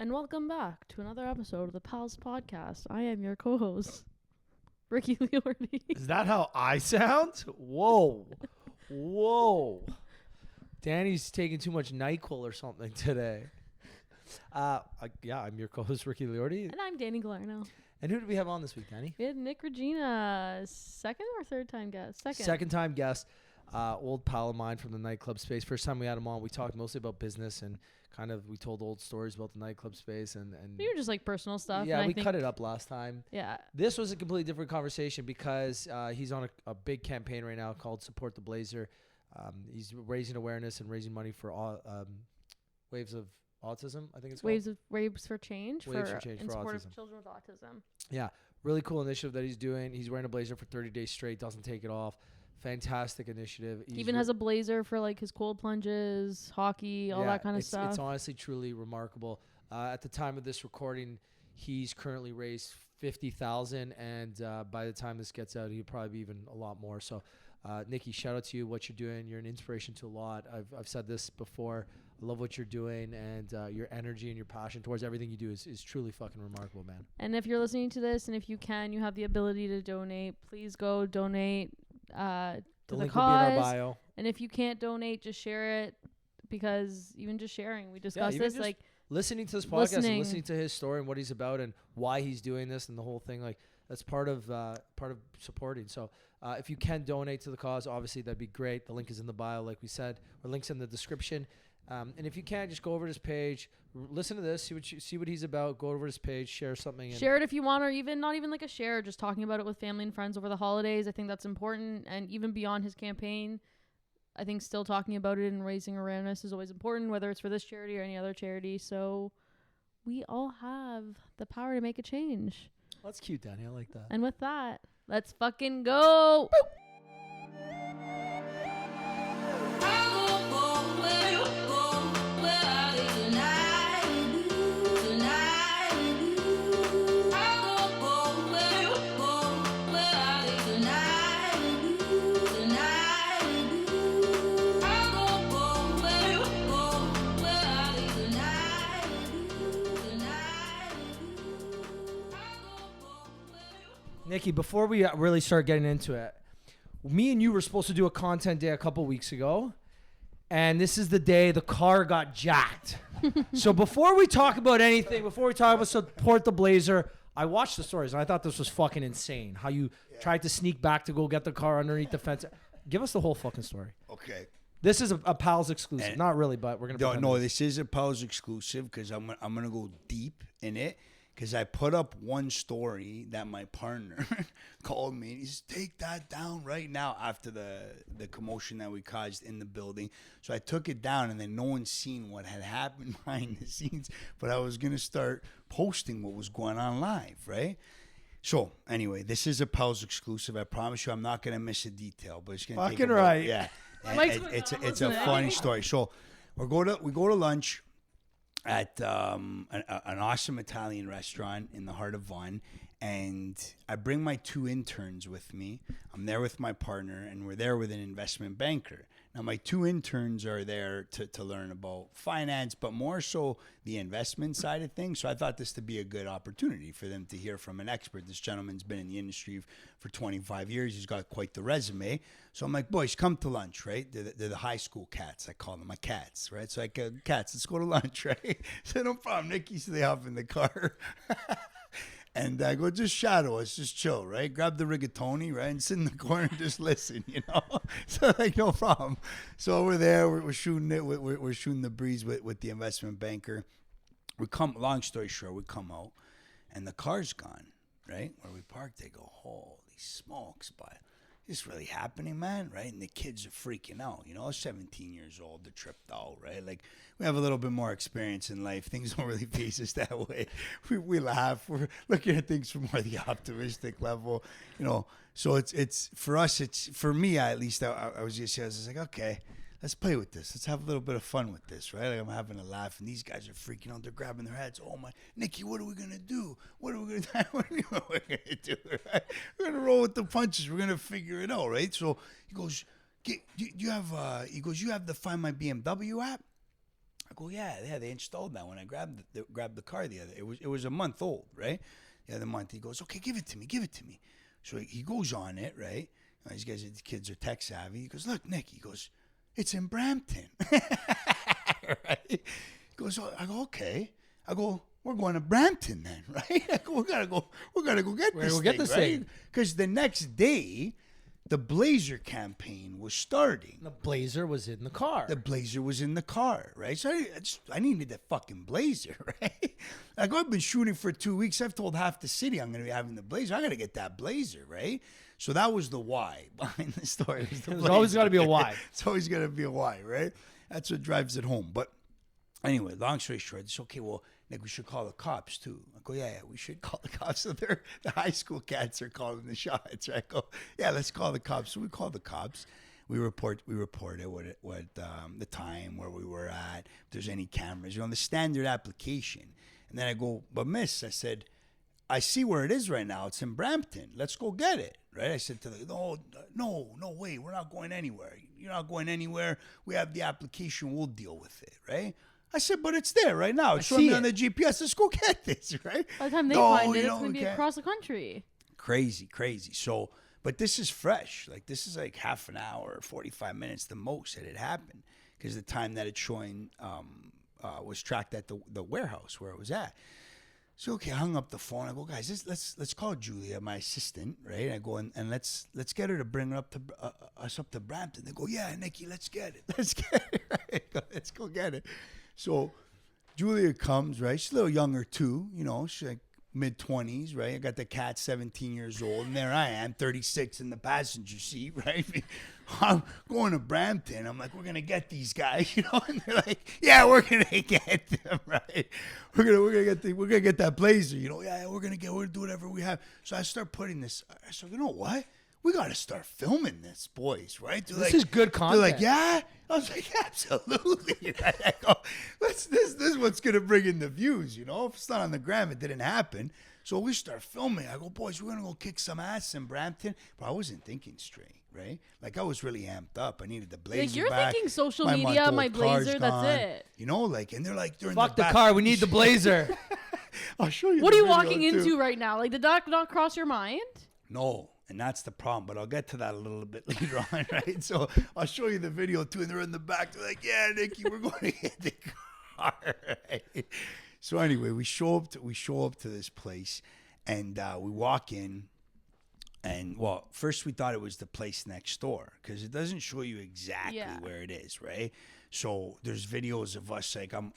And welcome back to another episode of the Pals Podcast. I am your co-host, Ricky Liordi. Is that how I sound? Whoa. Danny's taking too much NyQuil or something today. I'm your co-host, Ricky Liordi. And I'm Danny Galarno. And who did we have on this week, Danny? We had Nick Regina, second or third time guest? Second time guest. Old pal of mine from the nightclub space. First time we had him on, we talked mostly about business and we told old stories about the nightclub space and you were just like personal stuff. Yeah, we cut it up last time. Yeah. This was a completely different conversation because he's on a big campaign right now called Support the Blazer. He's raising awareness and raising money for Waves of Autism, I think it's called. Waves for Change. Waves for Change in for support autism. of children with autism. Yeah, really cool initiative that he's doing. He's wearing a blazer for 30 days straight, doesn't take it off. Fantastic initiative. He even has a blazer for like his cold plunges, hockey, all that kind of stuff. It's honestly truly remarkable. At the time of this recording, he's currently raised $50,000, and by the time this gets out, he'll probably be even a lot more. So, Nikki, shout out to you. What you're doing, you're an inspiration to a lot. I've said this before. I love what you're doing, and your energy and your passion towards everything you do is truly fucking remarkable, man. And if you're listening to this, and if you have the ability to donate, please go donate. To the link cause. will be in our bio. And if you can't donate, just share it, because even just sharing, we discussed this, like listening to this podcast and listening to his story and what he's about and why he's doing this and the whole thing, like that's part of supporting. So if you can donate to the cause, obviously that'd be great. The link is in the bio, like we said, or links in the description. And if you can, just go over to his page, listen to this, see what he's about. Go over to his page, share something. Share it if you want, or even not even like a share, just talking about it with family and friends over the holidays. I think that's important, and even beyond his campaign, I think still talking about it and raising awareness is always important, whether it's for this charity or any other charity. So we all have the power to make a change. That's cute, Danny. I like that. And with that, let's fucking go. Boop. Nikki, before we really start getting into it, me and you were supposed to do a content day a couple weeks ago, and this is the day the car got jacked. So before we talk about anything, before we talk about Support the Blazer, I watched the stories, and I thought this was fucking insane, how you tried to sneak back to go get the car underneath the fence. Give us the whole fucking story. Okay. This is a Pals exclusive. Not really, but we're going to... No, this is a Pals exclusive because I'm gonna go deep in it. Because I put up one story that my partner called me and he says, take that down right now after the commotion that we caused in the building. So I took it down, and then no one's seen what had happened behind the scenes. But I was going to start posting what was going on live, right? So anyway, this is a Pals exclusive. I promise you I'm not going to miss a detail. But it's going to take fucking right. Yeah. It's a funny story. So we go to lunch at an awesome Italian restaurant in the heart of Vaughan, and I bring my two interns with me. I'm there with my partner, and we're there with an investment banker. Now, my two interns are there to learn about finance, but more so the investment side of things. So I thought this to be a good opportunity for them to hear from an expert. This gentleman's been in the industry for 25 years. He's got quite the resume. So I'm like, boys, come to lunch, right? They're the high school cats. I call them my cats, right? So I go, cats, let's go to lunch, right? So no problem. Nikki, so they hop in the car. And I go, just shadow us, just chill, right? Grab the rigatoni, right? And sit in the corner and just listen, you know? So, like, no problem. So over there, we're shooting it. We're shooting the breeze with the investment banker. Long story short, we come out, and the car's gone, right? Where we parked, they go, holy smokes, but is this really happening, man? Right? And the kids are freaking out, 17 years old, they're tripped out, right? Like, we have a little bit more experience in life. Things don't really face us that way. We laugh. We're looking at things from more the optimistic level, So it's for us, for me, at least, I was like, okay, let's play with this. Let's have a little bit of fun with this, right? Like, I'm having a laugh, and these guys are freaking out. They're grabbing their heads. Oh, my, Nikki, what are we going to do? What are we going to do? What are we going to do, right? We're going to roll with the punches. We're going to figure it out, right? So he goes, you have the Find My BMW app? I go, yeah, they installed that when I grabbed the car the other. It was a month old, right? The other month. He goes, okay, give it to me. So he goes on it, right? These kids are tech savvy. He goes, look, Nick. He goes, it's in Brampton. Right? He goes, oh, I go, okay. I go, we're going to Brampton then, right? I go, we gotta go get this thing. Because the next day, the Blazer campaign was starting. The Blazer was in the car. Right? So I needed that fucking Blazer, right? Like, I've been shooting for 2 weeks. I've told half the city I'm going to be having the Blazer. I got to get that Blazer, right? So that was the why behind the story. There's always got to be a why. It's always got to be a why, right? That's what drives it home. But anyway, long story short, it's okay. Well, Nick, we should call the cops too. I go, yeah, we should call the cops. So the high school cats are calling the shots, right? I go, yeah, let's call the cops. So we call the cops. We report it, what the time, where we were at, if there's any cameras, the standard application. And then I go, but miss, I said, I see where it is right now. It's in Brampton. Let's go get it, right? I said to them, no way. We're not going anywhere. You're not going anywhere. We have the application. We'll deal with it, right? I said, but it's there right now. It's showing me on the GPS. Let's go get this, right? By the time they find it, it's going to be across the country. Crazy. So, but this is fresh. Like, this is like half an hour, 45 minutes the most that it happened. Because the time that it's showing was tracked at the warehouse where it was at. So, okay, I hung up the phone. I go, guys, let's call Julia, my assistant, right? I go, and let's get her to bring her us up to Brampton. They go, yeah, Nikki, let's get it. Right? Let's go get it. So Julia comes, right? She's a little younger too, she's like mid-20s, right? I got the cat 17 years old, and there I am, 36 in the passenger seat, right? I'm going to Brampton. I'm like, we're going to get these guys, and they're like, yeah, we're going to get them, right? We're going to get that Blazer, yeah, we're going to do whatever we have. So I start putting this, I said, you know what? We got to start filming this, boys, right? This is good content. They're like, yeah? I was like, absolutely. Right? I go, this is what's going to bring in the views, If it's not on the gram, it didn't happen. So we start filming. I go, boys, we're going to go kick some ass in Brampton. But I wasn't thinking straight, right? Like, I was really amped up. I needed the Blazer Like, you're back. thinking social media, my Blazer, that's it. And they're like, during fuck the car, we need the Blazer. I'll show you. What are you walking into right now? Like, did that not cross your mind? No. And that's the problem, but I'll get to that a little bit later on, right? So I'll show you the video too, and they're in the back. They're like, "Yeah, Nikki, we're going to hit the car." Right? So anyway, we show up to this place, and we walk in, and well, first we thought it was the place next door because it doesn't show you exactly where it is, right? So there's videos of us like I'm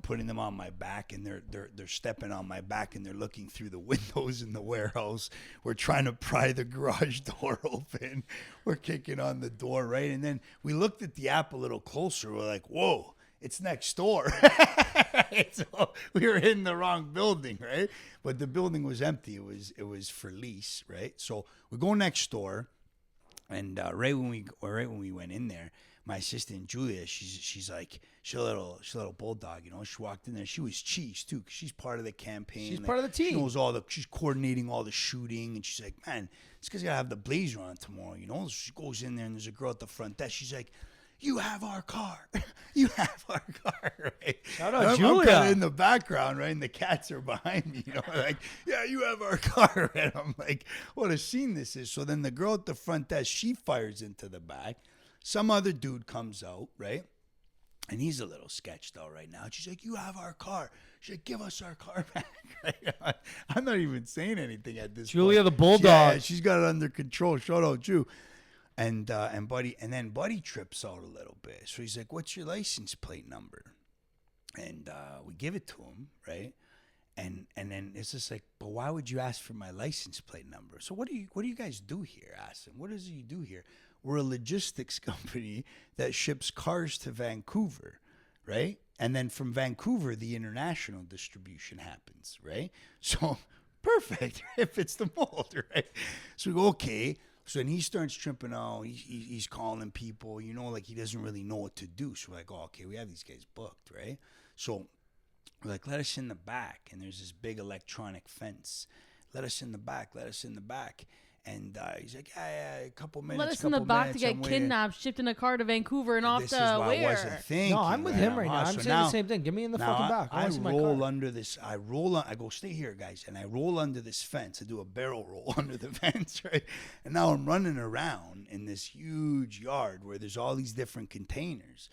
putting them on my back, and they're stepping on my back, and they're looking through the windows in the warehouse. We're trying to pry the garage door open. We're kicking on the door, right? And then we looked at the app a little closer. We're like, whoa, it's next door. Right? So we were in the wrong building, right? But the building was empty. It was for lease, right? So we go next door, and right when we went in there, my assistant Julia, she's a little bulldog, She walked in there. She was cheese too, because she's part of the campaign. She's part of the team. She knows she's coordinating all the shooting, and she's like, man, this guy's gotta have the Blazer on tomorrow, So she goes in there, and there's a girl at the front desk. She's like, you have our car. You have our car, right? Shout out Julia. I'm kind of in the background, right? And the cats are behind me, like, yeah, you have our car. And I'm like, what a scene this is. So then the girl at the front desk, she fires into the back. Some other dude comes out, right? And he's a little sketched out right now. She's like, you have our car. She's like, give us our car back. I'm not even saying anything at this Julia point. the bulldog. Yeah, she's got it under control. Shout out, Jew. And Buddy trips out a little bit. So he's like, what's your license plate number? And we give it to him, right? And then it's just like, but why would you ask for my license plate number? So what do you guys do here? Ask him. What is it you do here? We're a logistics company that ships cars to Vancouver, right? And then from Vancouver, the international distribution happens, right? So perfect. It fits the mold, right? So we go, okay. So then he starts tripping out. He's calling people, like he doesn't really know what to do. So we're like, oh, okay, we have these guys booked, right? So we're like, let us in the back. And there's this big electronic fence. Let us in the back. And he's like, yeah, a couple minutes. Let us in the back to get I'm waiting. kidnapped, shipped in a car to Vancouver and off This to is what I where? wasn't thinking. No, I'm with him right now. I'm So saying the same thing. Get me in the fucking back. I I want to see my roll car. under this. I go, stay here, guys. And I roll under this fence. I do a barrel roll under the fence, right? And now I'm running around in this huge yard where there's all these different containers.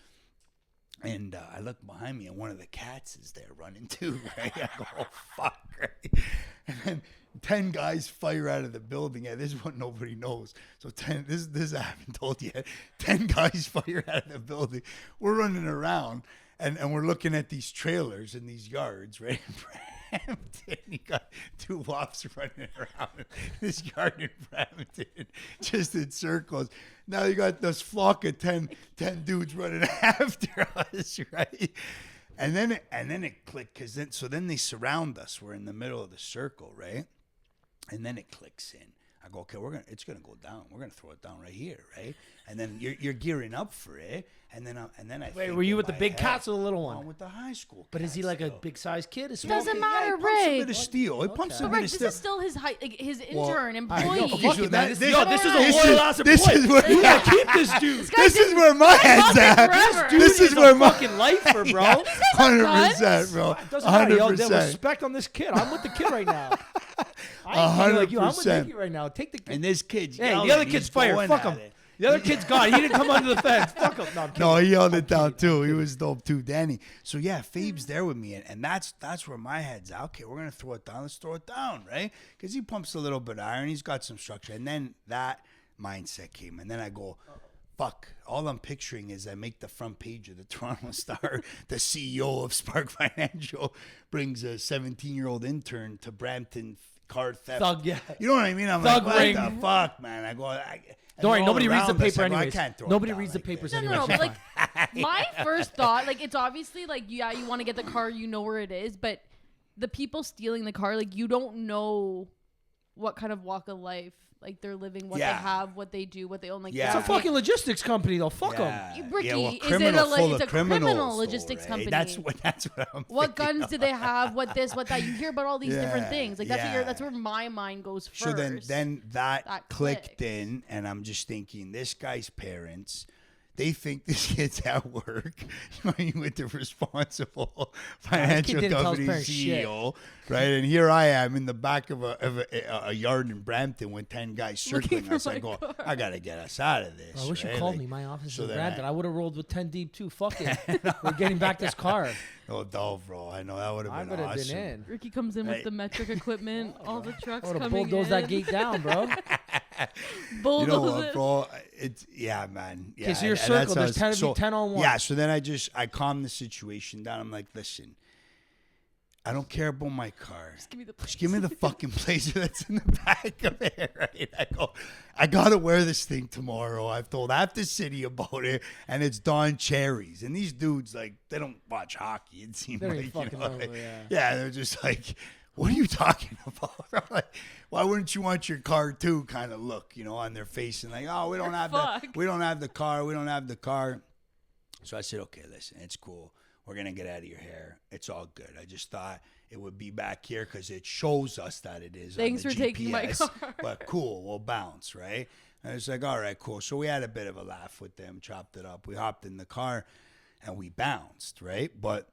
And I look behind me, and one of the cats is there running too, right? I go, oh, fuck, right? And then 10 guys fire out of the building. Yeah, this is what nobody knows. So 10, this I haven't told you yet. 10 guys fire out of the building. We're running around, and we're looking at these trailers in these yards, right? Brampton. You got 2 wops running around this yard in Brampton, just in circles. Now you got this flock of 10 dudes running after us, right? And then it clicked, because then they surround us. We're in the middle of the circle, right? And then it clicks in. I go, okay, it's gonna go down. We're gonna throw it down right here, right? And then you're gearing up for it, and then I Wait, think were you in with the my big head, cats or the little I'm one? with the high school. But is he cats, like a though. big sized kid? A small Doesn't kid? matter, He pumps a Ray. bit of steel. He pumps a But bit Rick, of this steel. is still his All intern, right, employee. yo, fuck you, man. This This is a is- loyal ass this employee. is where- You gotta keep this dude. This guy This is didn't- where my head's fucking at. forever. This Dude is where a my fucking lifer, bro. 100%, bro. It doesn't matter, yo. There's 100%. respect on this kid. I'm with the kid right now. I ain't like you. I'm with 100%. Nicky right now. Take the kid. And this kid's Hey, yelling, the other he's kid's fired. going Fuck at him. it. The other kid's gone. He didn't come under the fence. Fuck him. No, I'm kidding. No, he yelled it down too. He was dope too, Danny. So yeah, Fabe's there with me, and that's where my head's at. Okay, we're gonna throw it down. Let's throw it down, right? Because he pumps a little bit of iron. He's got some structure, and then that mindset came, and then I go, fuck. All I'm picturing is I make the front page of the Toronto Star. The CEO of Spark Financial brings a 17-year-old intern to Brampton car theft. Thug, yeah. You know what I mean? I'm Thug like, what ring. the fuck, man? I go. Don't worry, all nobody reads the around us, paper I go, I anyways. can't throw it Nobody down reads the like papers this. No, anyways. but like my first thought, like it's obviously like yeah, you want to get the car, you know where it is, but the people stealing the car, like you don't know what kind of walk of life like they're living, what Yeah. they have, what they do, what they own. Like Yeah. It's a fucking logistics company, though. Fuck them. Ricky, well, is it criminal full it's of a criminal criminals, logistics though, right? company? That's what I'm What thinking guns do they have? What this? What that? You hear about all these different Yeah, things. Like that's yeah. that's where my mind goes first. So then that That clicked clicked. in, and I'm just thinking, this guy's parents, they think this kid's at work with the responsible financial didn't tell his company parents shit. CEO, right? And here I am in the back of a yard in Brampton with 10 guys Looking circling for us. I my go, car. I gotta get us out of this. I wish you right? called Like, me. My office so is in then Brampton. I would have rolled with 10 deep too. Fuck it. We're getting back this car. Oh, no, bro. I know that would I have would been have awesome. been in. Ricky comes in Hey. with the metric equipment, all the trucks I would have coming bulldozed in. that gate down, bro. You Bulldoze know what, it. bro? It's man. Yeah, so your and circle, that's there's how 10 on 1. Yeah, so then I calmed the situation down. I'm like, listen, I don't care about my car. Just give me the Just give me the fucking blazer that's in the back of it, right? I go, I gotta wear this thing tomorrow. I've told half the city about it, and it's Don Cherries. And these dudes, like, they don't watch hockey. It seems They don't like, even fucking know, like, yeah. they're just like, what are you talking about? I'm like, why wouldn't you want your car too? Kind of look, on their face, and like, oh, we don't have Fuck. we don't have the car. We don't have the car. So I said, okay, listen, it's cool. We're going to get out of your hair. It's all good. I just thought it would be back here because it shows us that it is. Thanks on for the taking my GPS, car. But cool, we'll bounce, right? And it's like, all right, cool. So we had a bit of a laugh with them, chopped it up. We hopped in the car and we bounced, right? But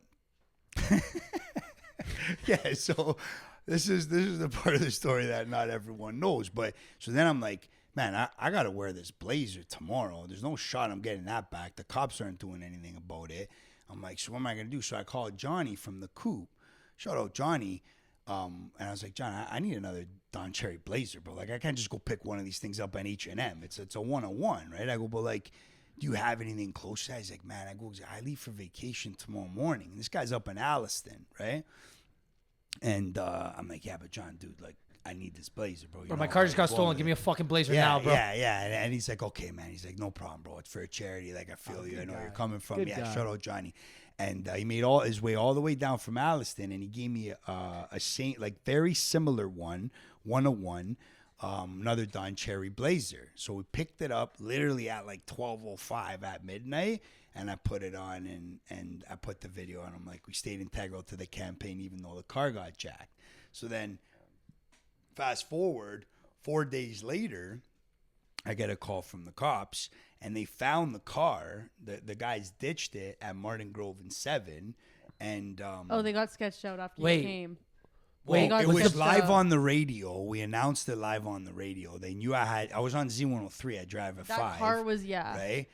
yeah, so this is the part of the story that not everyone knows. But so then I'm like, man, I got to wear this blazer tomorrow. There's no shot I'm getting that back. The cops aren't doing anything about it. I'm like, so what am I going to do? So I called Johnny from the Coop. Shout out Johnny. And I was like, John, I need another Don Cherry blazer, bro. Like, I can't just go pick one of these things up at H&M. It's a one-on-one, right? I go, but like, do you have anything close? He's like, man, I leave for vacation tomorrow morning. And this guy's up in Alliston, right? And I'm like, yeah, but John, dude, like, I need this blazer, bro. Bro, my car just got stolen. Give me a fucking blazer now, bro. Yeah. And he's like, okay, man. He's like, no problem, bro. It's for a charity. Like, I feel you. I know where you're coming from. Good Yeah, guy. shout out Johnny. And he made all his way all the way down from Alliston, and he gave me a Saint, like, very similar one-on-one, another Don Cherry blazer. So we picked it up literally at like 12:05 at midnight, and I put it on, and I put the video on. I'm like, we stayed integral to the campaign, even though the car got jacked. So then, fast forward 4 days later, I get a call from the cops, and they found the car. The guys ditched it at Martin Grove and 7, and They got sketched out after Wait. you came. Wait, well, it was was the- live on the radio. We announced it live on the radio. They knew I was on Z103. I drive a That 5. car was Right?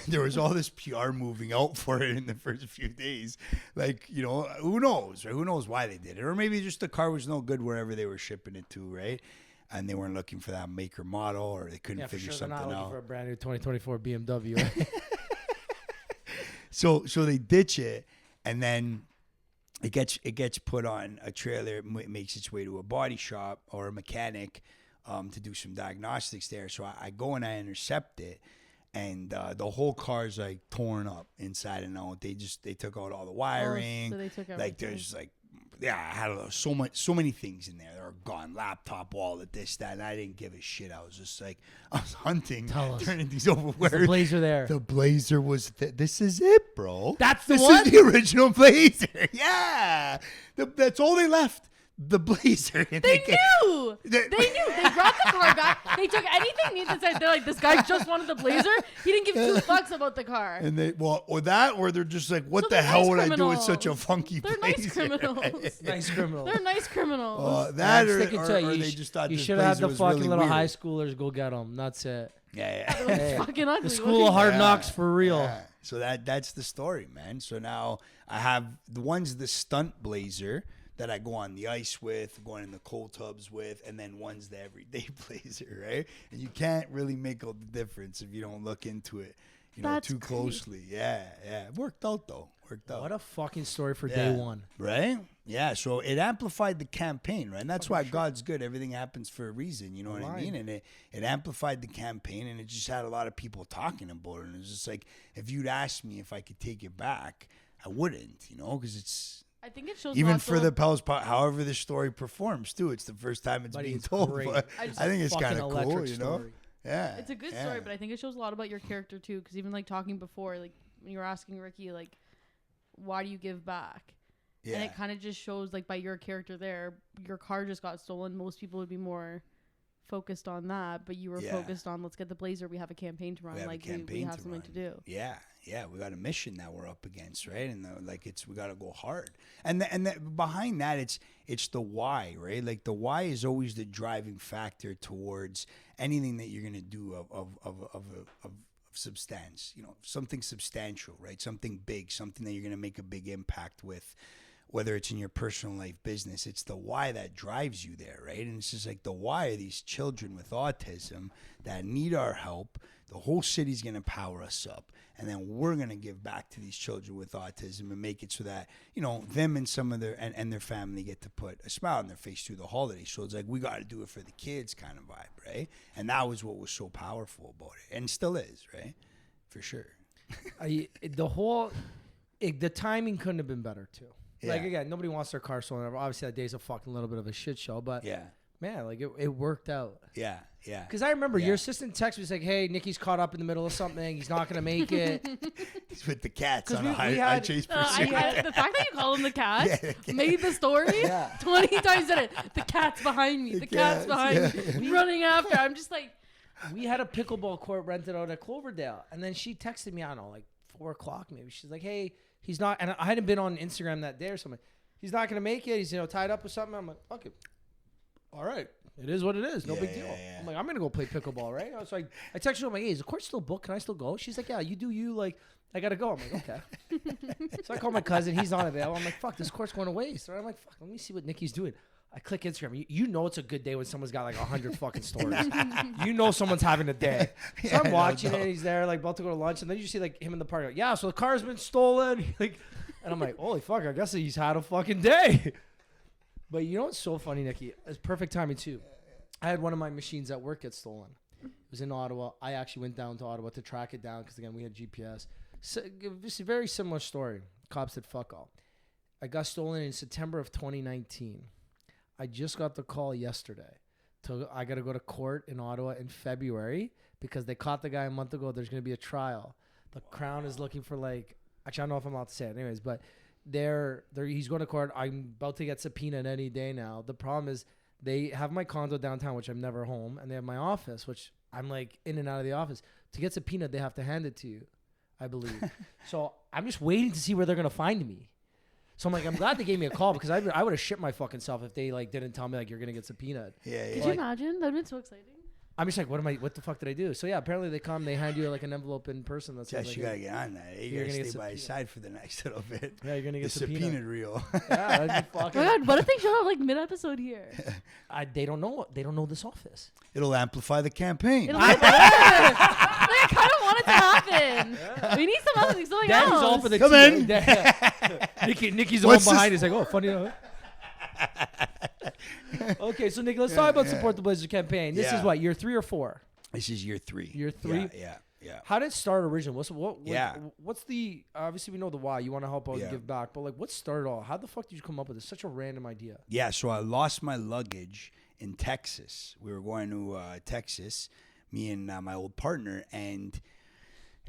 There was all this PR moving out for it in the first few days. Like, you know, who knows, right? Who knows why they did it? Or maybe just the car was no good wherever they were shipping it to, right? And they weren't looking for that make or model, or they couldn't Yeah, for figure sure. They're something not looking out. for a brand new 2024 BMW. So they ditch it, and then it gets put on a trailer. It makes its way to a body shop or a mechanic to do some diagnostics there. So I go and I intercept it, and the whole car's like torn up inside and out. They took out all the wiring. So they took Like everything. there's like, yeah, I had so many things in there. They were gone, laptop, wallet, this, that, and I didn't give a shit. I was just like, I was hunting, Tell us. turning these over. Is the Blazer there? The Blazer was, this is it, bro. That's the this one? is the original Blazer. Yeah. That's all they left. The Blazer. They knew. They knew. They brought the car back. They took anything neat to say. They're like, this guy just wanted the Blazer. He didn't give 2 fucks about the car. And or they're just like, what So the they're hell nice would I do with criminals. such a funky They're Blazer? nice criminals. Nice criminal. They're nice criminals. That I'm or, sticking to it. or You they sh- just thought you this should have had Blazer the was fucking really little weird. high schoolers go get them. That's it. Yeah. It was fucking ugly. The school of hard Yeah. knocks for real. Yeah. So that's the story, man. So now I have the stunt Blazer that I go on the ice with, going in the cold tubs with, and then one's the everyday Blazer, right? And you can't really make out the difference if you don't look into it, That's too crazy. closely. Yeah. It worked out though. What a fucking story for Yeah. day one. Right? Yeah. So it amplified the campaign, right? And that's why God's good. Everything happens for a reason. You know what I mean? And it amplified the campaign, and it just had a lot of people talking about it. And it was just like, if you'd asked me if I could take it back, I wouldn't, because it's I think it shows even lots for of- the Pels Pot, however the story performs too. It's the first time it's Buddy, being it's told. great. But I I, just- think it's Fucking kind of cool, electric story. Yeah. It's a good yeah. story, but I think it shows a lot about your character too. Because even like talking before, like when you were asking Ricky, like, why do you give back? Yeah. And it kind of just shows, like, by your character there, your car just got stolen. Most people would be more focused on that, but you were Yeah. focused on, let's get the Blazer. We have a campaign to run. We have a Like, campaign we have to something run. to do. Yeah, we got a mission that we're up against, right? And we got to go hard. And behind that, it's the why, right? Like the why is always the driving factor towards anything that you're gonna do of substance, something substantial, right? Something big, something that you're gonna make a big impact with. Whether it's in your personal life, business, it's the why that drives you there, right? And it's just like the why are these children with autism that need our help. The whole city's going to power us up. And then we're going to give back to these children with autism and make it so that, them and some of their family get to put a smile on their face through the holidays. So it's like, we got to do it for the kids kind of vibe, right? And that was what was so powerful about it. And still is, right? For sure. The timing couldn't have been better too. Like Yeah. again, nobody wants their car stolen. Obviously, that day's a fucking little bit of a shit show, but Yeah. man, like it worked out. Yeah. Because I remember your assistant texted me, like, "Hey, Nicky's caught up in the middle of something. He's not gonna make it." He's with the cats 'Cause on we a high had- chase The fact that you call him the cat Yeah, the made the story 20 times in it. The cat's behind me. The cat's behind me. Running after. I'm just like, We had a pickleball court rented out at Cloverdale, and then she texted me, I don't know, like 4 o'clock maybe. She's like, "Hey, he's not," and I hadn't been on Instagram that day or something. "He's not gonna make it. He's tied up with something." I'm like, "Fuck it. All right, it is what it is. No big deal." yeah. I'm like, "I'm gonna go play pickleball, right?" So I texted her, I'm like, "Hey, is the court still booked? Can I still go?" She's like, "Yeah, you do you. Like, I gotta go." I'm like, "Okay." So I call my cousin. He's not available. I'm like, "Fuck, this court's going to waste." So I'm like, "Fuck, let me see what Nicky's doing." I click Instagram. You know it's a good day when someone's got like 100 fucking stories. Someone's having a day. So I'm watching it. He's there, like about to go to lunch, and then you see like him in the park. Like, "Yeah, so the car's been stolen." Like, and I'm like, "Holy fuck! I guess he's had a fucking day." But you know what's so funny, Nicky? It's perfect timing too. I had one of my machines at work get stolen. It was in Ottawa. I actually went down to Ottawa to track it down because again we had GPS. So it's a very similar story. Cops did fuck all. I got stolen in September of 2019. I just got the call yesterday. I got to go to court in Ottawa in February because they caught the guy a month ago. There's going to be a trial. The Crown is looking for actually I don't know if I'm allowed to say it anyways, but he's going to court. I'm about to get subpoenaed any day now. The problem is They have my condo downtown, which I'm never home, and they have my office, which I'm like in and out of the office. To get subpoena, they have to hand it to you, I believe. So I'm just waiting to see where they're gonna find me. So I'm like, I'm glad they gave me a call because I would have shit my fucking self if they like didn't tell me like you're gonna get subpoenaed. Yeah. Could you imagine? That'd been so exciting. I'm just like, what the fuck did I do? So yeah, apparently they come, they hand you like an envelope in person. That's Jess, you gotta get on that. You You're gotta gonna stay get by his side for the next little bit. Yeah, you're gonna The get subpoenaed reel. Yeah, that'd be Oh fucking. my god, what if they show up like mid-episode here? They don't know. They don't know this office. It'll amplify the campaign. It'll like, I kind of want it to happen. We need something Danny's else. all for the Come team. in. Nikki's the What's one behind. this? He's like, oh, funny. Okay, so Nick, let's talk about support the Blazers campaign. This is Yeah. what, year 3 or 4? This is year 3. Year 3? Yeah. How did it start originally? Yeah. What's the, obviously we know the why, you want to help out Yeah. and give back, but like what started all? How the fuck did you come up with this? Such a random idea. Yeah, so I lost my luggage in Texas. We were going to Texas, me and my old partner, and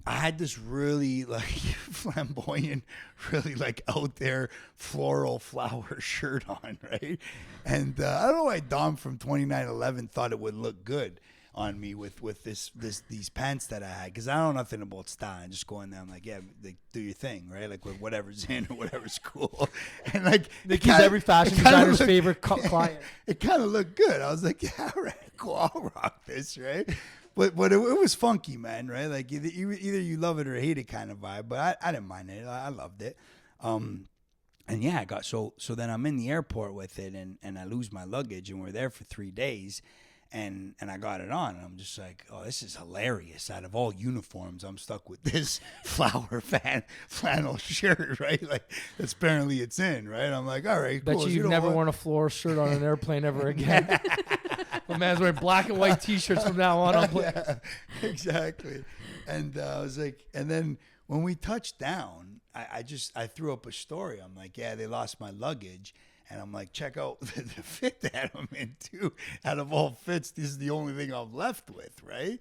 I had this really like flamboyant, really like out there floral flower shirt on, right? And I don't know why Dom from 2911 thought it would look good on me with these pants that I had, because I don't know nothing about style. I just go in there, I'm like, yeah, like, do your thing, right? Like with whatever's in or whatever's cool. And like Nikki's every fashion designer's favorite client. It kind of looked good. I was like, yeah, all right, cool, I'll rock this, right? But it was funky, man, right? Like either you love it or hate it kind of vibe. But I didn't mind it. I loved it. And yeah, I got so then I'm in the airport with it, and I lose my luggage, and we're there for 3 days. And I got it on, and I'm just like, oh, this is hilarious. Out of all uniforms, I'm stuck with this flower flannel shirt, right? Like, that's apparently it's in, right? I'm like, all right, Bet cool. you've never worn a floral shirt on an airplane ever again. My man's wearing black and white T-shirts from now on. Yeah, exactly. And I was like, and then when we touched down, I threw up a story. I'm like, yeah, they lost my luggage. And I'm like, check out the fit that I'm in too. Out of all fits, this is the only thing I'm left with, right?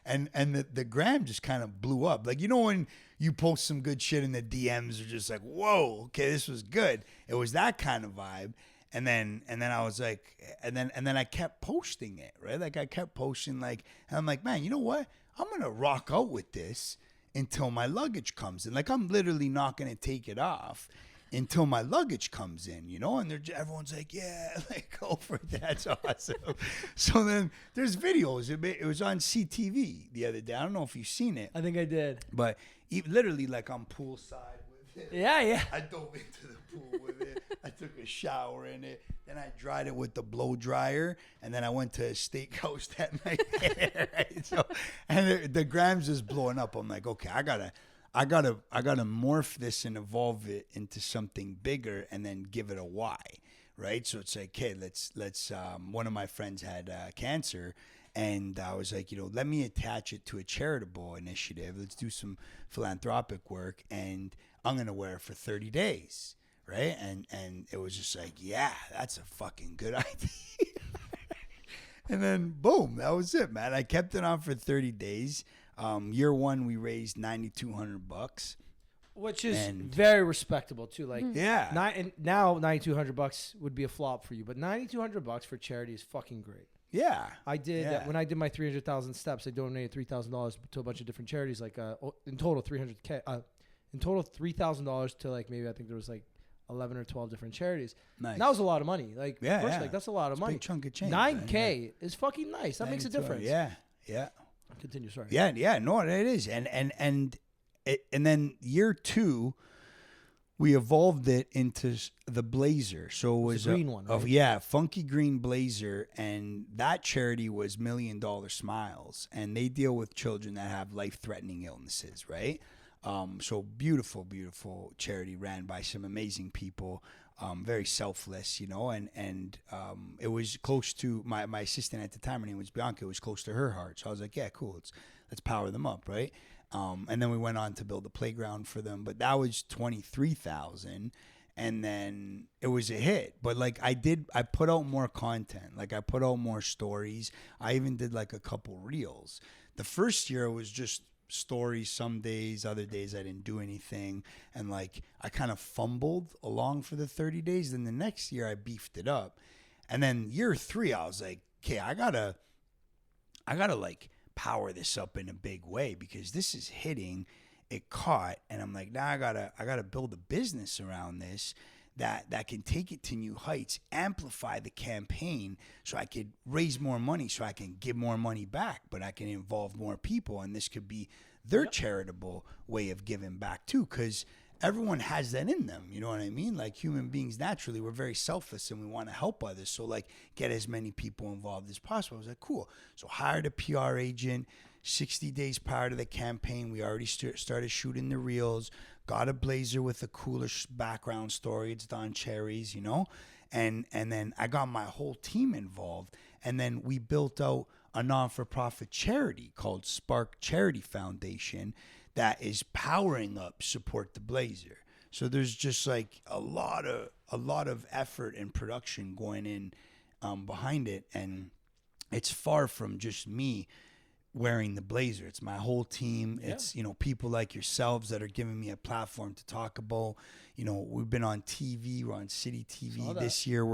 And the gram just kind of blew up. Like, you know when you post some good shit in the DMs are just like, whoa, okay, this was good. It was that kind of vibe. And then I was like, and then I kept posting it, right? Like I kept posting and I'm like, man, you know what? I'm gonna rock out with this until my luggage comes in. Like I'm literally not gonna take it off until my luggage comes in, you know, and everyone's like, yeah, like, go for it. That's awesome. So then there's videos. It was on CTV the other day. I don't know if you've seen it. I think I did. But literally, like, I'm poolside with it. Yeah. I dove into the pool with it. I took a shower in it. Then I dried it with the blow dryer. And then I went to a steakhouse that night. Right? So, and the grams is blowing up. I'm like, okay, I gotta morph this and evolve it into something bigger and then give it a why, right? So it's like, hey, let's one of my friends had cancer, and I was like, let me attach it to a charitable initiative. Let's do some philanthropic work, and I'm gonna wear it for 30 days, right? And it was just like, yeah, that's a fucking good idea. And then boom, that was it, man. I kept it on for 30 days. Year 1, we raised $9,200, which is very respectable too. Like, yeah, now $9,200 would be a flop for you, but $9,200 for charity is fucking great. Yeah, I did when I did my 300,000 steps. I donated $3,000 to a bunch of different charities. Like in total $3,000 to like maybe I think there was like 11 or 12 different charities. Nice. And that was a lot of money. Like, yeah, like that's a lot of money. Big chunk of change. $9K is fucking nice. That makes a difference. Yeah. Continue. Sorry. Yeah. No, it is. And then year 2, we evolved it into the blazer. So it was a green one, right? Funky green blazer, and that charity was $1 Million Smiles, and they deal with children that have life-threatening illnesses, right? So beautiful charity ran by some amazing people, very selfless, and it was close to my assistant at the time. Her name was Bianca. It was close to her heart. So I was like, yeah, cool. Let's power them up, right? And then we went on to build a playground for them, but that was $23,000. And then it was a hit. But like I put out more content. Like I put out more stories. I even did like a couple reels. The first year it was just stories some days, other days I didn't do anything, and like I kind of fumbled along for the 30 days. Then the next year I beefed it up, And then year 3, I was like, okay, I gotta like power this up in a big way because this is hitting. It caught, and I'm like, now I gotta build a business around this that can take it to new heights, amplify the campaign, so I could raise more money, so I can give more money back, but I can involve more people, and this could be their charitable way of giving back too, because everyone has that in them. You know what I mean? Like human beings, naturally, we're very selfless and we want to help others. So like get as many people involved as possible. I was like, cool. So hired a PR agent. 60 days prior to the campaign, we already started shooting the reels. Got a blazer with a cooler background story. It's Don Cherry's, you know? And then I got my whole team involved. And then we built out a non-for-profit charity called Spark Charity Foundation that is powering up Support the Blazer. So there's just like a lot of effort and production going in behind it, and it's far from just me wearing the blazer. It's my whole team. Yeah. It's, you know, people like yourselves that are giving me a platform to talk about. You know, we've been on TV. We're on City TV this year.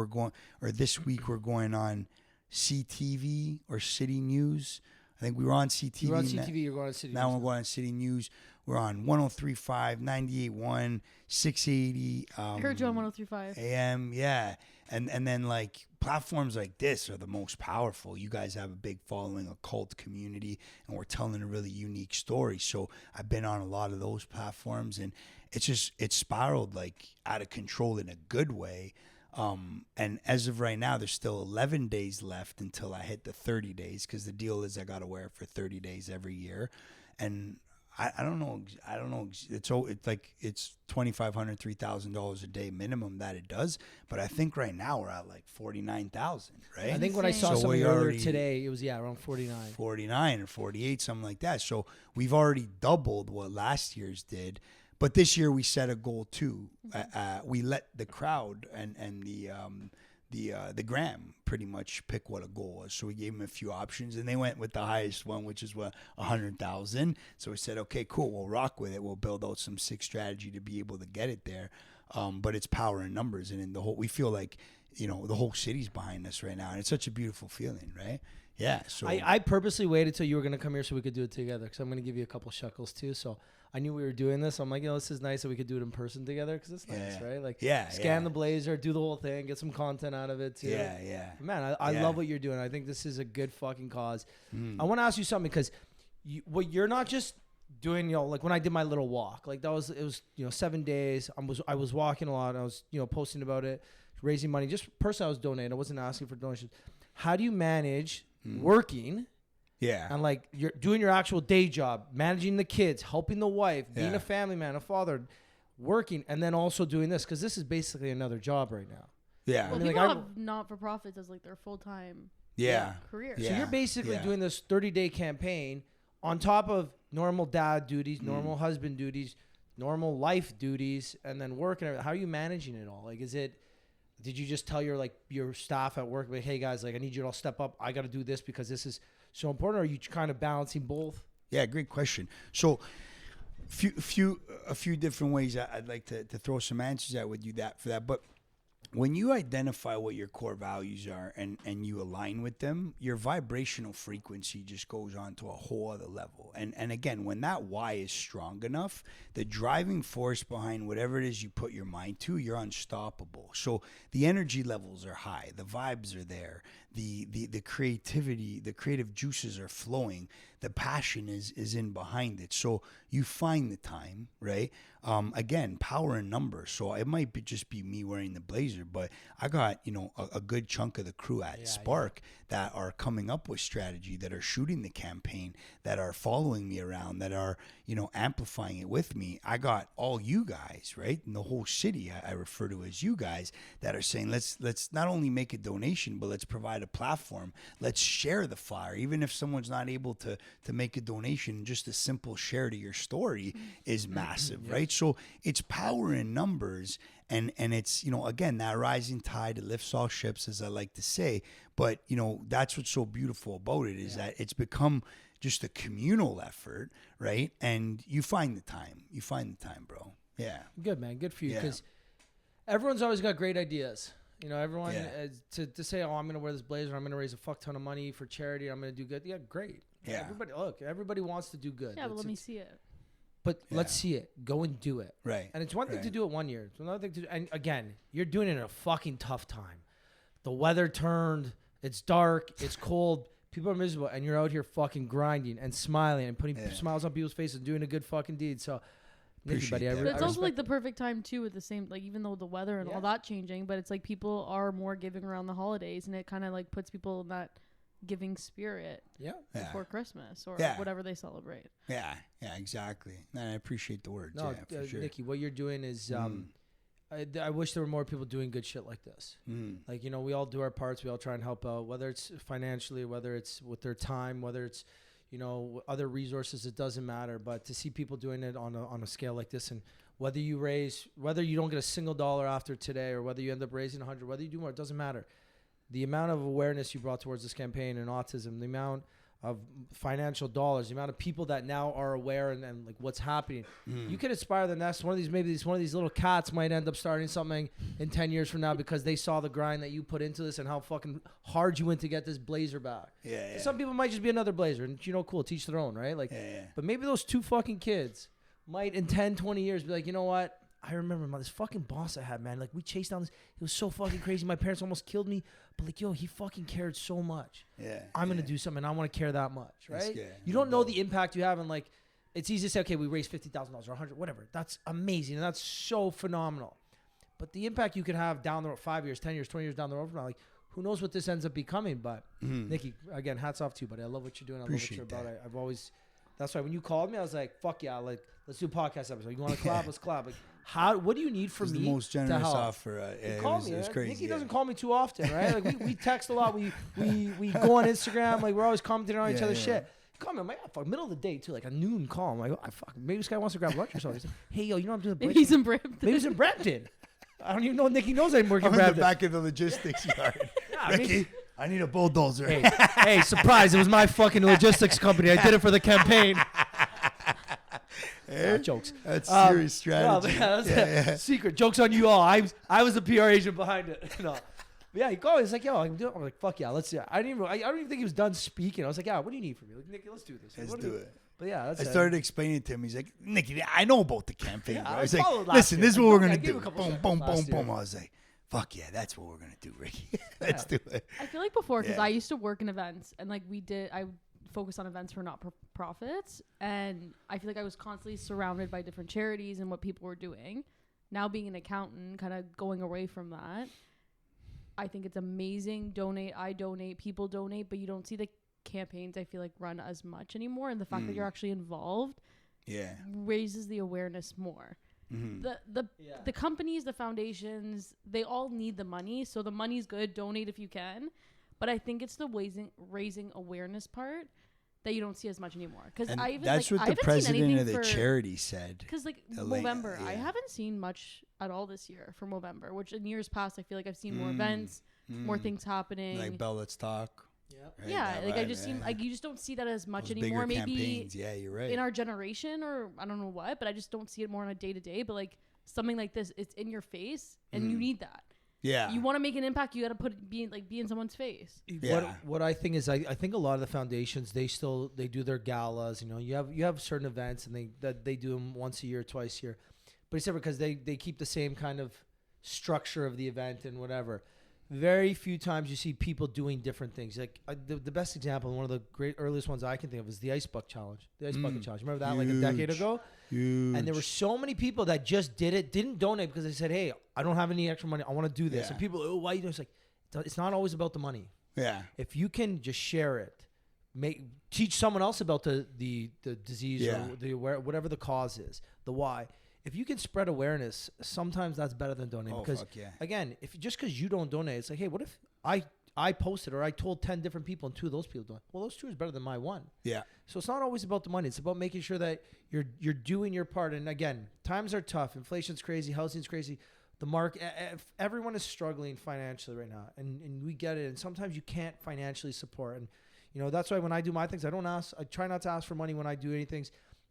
This week we're going on CTV or City News. I think we were on CTV. You're on CTV, you're going on City News. Now we're going on City News. We're on 103.5, 98.1, 680. I heard you on 103.5. AM, yeah. And then, like, platforms like this are the most powerful. You guys have a big following, a cult community, and we're telling a really unique story. So I've been on a lot of those platforms, and it's spiraled, like, out of control in a good way. And as of right now, there's still 11 days left until I hit the 30 days, because the deal is I got to wear it for 30 days every year. And I don't know. It's like it's $2,500, $3,000 a day minimum that it does. But I think right now we're at like 49,000, right? I think when I saw something earlier today, it was around 49. 49 or 48, something like that. So we've already doubled what last year's did. But this year we set a goal too. We let the crowd and the gram pretty much pick what a goal was. So we gave them a few options, and they went with the highest one, which is 100,000. So we said, okay, cool, we'll rock with it. We'll build out some sick strategy to be able to get it there. But it's power in numbers, and in we feel like, you know, the whole city's behind us right now, and it's such a beautiful feeling, right? Yeah. So I purposely waited till you were gonna come here so we could do it together, because I'm gonna give you a couple shekels too. So I knew we were doing this. I'm like, you know, this is nice that we could do it in person together, because it's nice, right? Like, scan the blazer, do the whole thing, get some content out of it too. Yeah. Man, I love what you're doing. I think this is a good fucking cause. I want to ask you something, because you're not just doing, you know, like when I did my little walk, like it was, you know, 7 days. I was walking a lot. I was, you know, posting about it, raising money. Just personally, I was donating. I wasn't asking for donations. How do you manage working? Yeah. And like you're doing your actual day job, managing the kids, helping the wife, being a family man, a father, working, and then also doing this, because this is basically another job right now. Yeah. Well, I mean, people like, have not-for-profits as like their full-time career. So you're basically doing this 30-day campaign on top of normal dad duties, normal husband duties, normal life duties, and then work and everything. How are you managing it all? Like, did you just tell your staff at work, like, hey guys, like I need you to all step up. I got to do this because this is so important? Or are you kind of balancing both? Yeah, great question. So a few different ways I'd like to throw some answers at with you for that. But when you identify what your core values are and you align with them, your vibrational frequency just goes on to a whole other level. And again, when that why is strong enough, the driving force behind whatever it is you put your mind to, you're unstoppable. So the energy levels are high, the vibes are there, the creativity, the creative juices are flowing, the passion is in behind it. So you find the time, right? Again, power in numbers. So it might just be me wearing the blazer, but I got, you know, a good chunk of the crew at Spark that are coming up with strategy, that are shooting the campaign, that are following me around, that are, you know, amplifying it with me. I got all you guys, right? In the whole city, I refer to as you guys, that are saying, let's not only make a donation, but let's provide a platform. Let's share the flyer. Even if someone's not able to make a donation, just a simple share to your story is massive, right? So it's power in numbers, and it's, you know, again, that rising tide, it lifts all ships, as I like to say. But, you know, that's what's so beautiful about it is that it's become just a communal effort, right? And you find the time. Bro. Yeah. Good, man. Good for you, because everyone's always got great ideas. You know, everyone Yeah. to say, oh, I'm going to wear this blazer. I'm going to raise a fuck ton of money for charity. I'm going to do good. Yeah, great. Yeah. Everybody wants to do good. Yeah, but let me see it. But let's see it. Go and do it. Right. And it's one thing to do it 1 year. It's another thing and again, you're doing it in a fucking tough time. The weather turned. It's dark. It's cold. People are miserable. And you're out here fucking grinding and smiling and putting smiles on people's faces and doing a good fucking deed. So, Nikki, buddy, but it's also like the perfect time too with the same, like even though the weather and all that changing, but it's like people are more giving around the holidays and it kind of like puts people in that giving spirit before Christmas or whatever they celebrate. Yeah, exactly. And I appreciate the words. No, for sure. Nikki, what you're doing is I wish there were more people doing good shit like this. Like, you know, we all do our parts. We all try and help out, whether it's financially, whether it's with their time, whether it's, you know, other resources, it doesn't matter. But to see people doing it on a scale like this, and whether you don't get a single dollar after today, or whether you end up raising 100, whether you do more, it doesn't matter. The amount of awareness you brought towards this campaign and autism, the amount of financial dollars, the amount of people that now are aware and like what's happening, you could inspire the next one of these. Maybe one of these little cats might end up starting something in 10 years from now because they saw the grind that you put into this and how fucking hard you went to get this blazer back. Yeah. Some people might just be another blazer, and you know, cool, teach their own, right? Like, but maybe those two fucking kids might in 10, 20 years be like, you know what? I remember this fucking boss I had, man. Like, we chased down this. It was so fucking crazy. My parents almost killed me. But, like, yo, he fucking cared so much. Yeah. I'm going to do something. I want to care that much, right? Yeah, you don't know the impact you have. And, like, it's easy to say, okay, we raised $50,000 or 100, whatever. That's amazing. And that's so phenomenal. But the impact you could have down the road, 5 years, 10 years, 20 years down the road from now, like, who knows what this ends up becoming. But, Nikki, again, hats off to you, buddy. I love what you're doing. I love what you're about. I've always... That's why when you called me, I was like, fuck yeah, like, let's do a podcast episode. You want to collab? Let's collab. Like, what do you need from me? The most generous offer. It was crazy. Nikki doesn't call me too often, right? Like, we text a lot. We go on Instagram. Like, we're always commenting on each other's shit. Call me. I'm like, fuck, middle of the day, too, like a noon call. I'm like, oh, fuck, maybe this guy wants to grab lunch or something. He's like, hey, yo, you know I'm doing Maybe he's in Brampton. Maybe he's in Brampton. I don't even know Nikki knows I'm working in Brampton. the back of the logistics yard. Ricky, I need a bulldozer. Hey, surprise. It was my fucking logistics company. I did it for the campaign. Jokes. That's serious strategy. No, that's secret. Jokes on you all. I was the PR agent behind it. No. But yeah, he called. He's like, yo, I can do it. I'm like, fuck yeah, let's do it. I don't even think he was done speaking. I was like, yeah, what do you need from me? Like, Nicky, let's do this. Let's do it. But yeah, that's I started explaining to him. He's like, Nicky, I know about the campaign. Yeah, I was like, listen, this is what we're going to do. Boom, boom, boom, boom. I was like, fuck yeah, that's what we're going to do, Ricky. Let's do it. I feel like before, because I used to work in events, and like I focused on events for not-for-profits, and I feel like I was constantly surrounded by different charities and what people were doing. Now being an accountant, kind of going away from that, I think it's amazing. I donate, people donate, but you don't see the campaigns, I feel like, run as much anymore, and the fact that you're actually involved raises the awareness more. The companies, the foundations, they all need the money, so the money's good. Donate if you can, but I think it's the raising awareness part that you don't see as much anymore. Because that's what the president of the charity said. Because like Movember, I haven't seen much at all this year for Movember, which in years past I feel like I've seen more events, more things happening. Like Bell Let's Talk. Right? Yeah, like I just seem like you just don't see that as much anymore. Maybe campaigns. Yeah, you're right. In our generation, or I don't know what, but I just don't see it more on a day to day. But like something like this, it's in your face, and you need that. Yeah, you want to make an impact, you got to be in someone's face. Yeah. What I think is, I think a lot of the foundations they do their galas. You know, you have certain events, and they do them once a year, twice a year, but it's different because they keep the same kind of structure of the event and whatever. Very few times you see people doing different things. Like the best example, one of the great earliest ones I can think of, is the Ice Bucket Challenge. The Ice Bucket Challenge. Remember that? Like a decade ago? Huge. And there were so many people that just didn't donate because they said, hey, I don't have any extra money. I want to do this. And people, oh, why are you doing this? Like, it's not always about the money. Yeah. If you can just share it, teach someone else about the disease or whatever the cause is, the why. If you can spread awareness, sometimes that's better than donating. Because again, just because you don't donate, it's like, hey, what if I posted or I told 10 different people and 2 of those people don't? Well, those 2 is better than my 1. Yeah. So it's not always about the money. It's about making sure that you're doing your part. And again, times are tough. Inflation's crazy. Housing's crazy. The market, everyone is struggling financially right now, and we get it. And sometimes you can't financially support. And you know that's why when I do my things, I try not to ask for money when I do anything.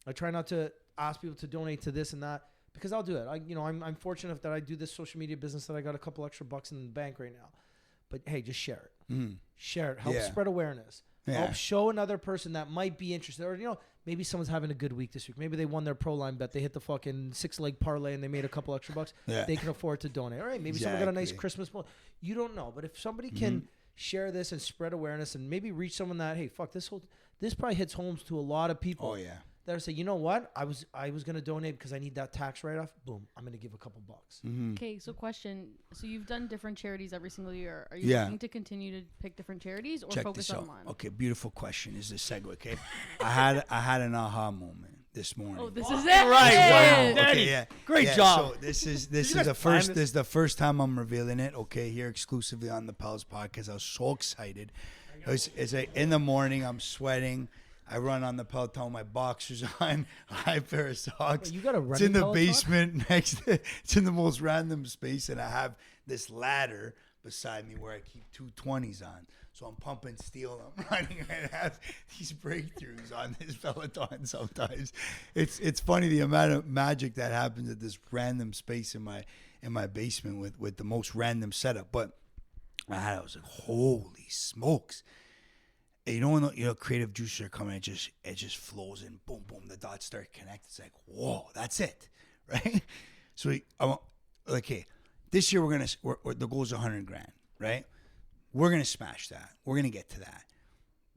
I try not to ask people to donate to this and that, because I'll do it. I'm fortunate that I do this social media business that I got a couple extra bucks in the bank right now. But hey, just share it. Share it. Help spread awareness. Help show another person that might be interested. Or, maybe someone's having a good week this week. Maybe they won their pro line bet. They hit the fucking 6-leg parlay and they made a couple extra bucks. Yeah. They can afford to donate. All right, maybe someone got a nice Christmas bonus. You don't know. But if somebody can share this and spread awareness and maybe reach someone that, hey, fuck, this probably hits homes to a lot of people. Oh, yeah. That say, you know what? I was going to donate because I need that tax write-off. Boom. I'm going to give a couple bucks. Okay, so question. So you've done different charities every single year. Are you looking to continue to pick different charities or focus on one? Okay, beautiful question. Is this segue, okay? I had an aha moment this morning. Oh, this is it? Right. Wow. Okay, yeah. Great job. So this is the first time I'm revealing it, okay, here exclusively on the Pals podcast. I was so excited. It's like in the morning, I'm sweating. I run on the Peloton, my boxers on, a high pair of socks. Wait, you got a running It's in the Peloton? basement it's in the most random space, and I have this ladder beside me where I keep 220s on. So I'm pumping steel, I'm running, and I have these breakthroughs on this Peloton sometimes. It's funny the amount of magic that happens at this random space in my basement with the most random setup. But I was like, holy smokes. You know when creative juices are coming, it just flows in, boom, boom, the dots start connecting. It's like, whoa, that's it, right? So okay, this year the goal is $100,000, right? We're gonna smash that. We're gonna get to that.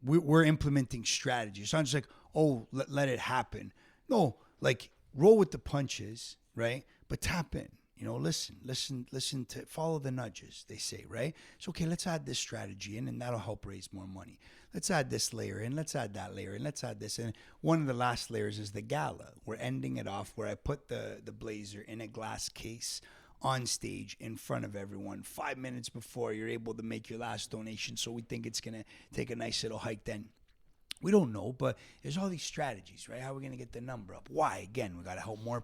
We're implementing strategies. It's not just like, oh, let it happen. No, like roll with the punches, right? But tap in. Listen to follow the nudges, they say, right? So, okay, let's add this strategy in and that'll help raise more money. Let's add this layer in. Let's add that layer in. Let's add this in. One of the last layers is the gala. We're ending it off where I put the blazer in a glass case on stage in front of everyone 5 minutes before you're able to make your last donation. So we think it's going to take a nice little hike then. We don't know, but there's all these strategies, right? How are we gonna get the number up? Why? Again, we gotta help more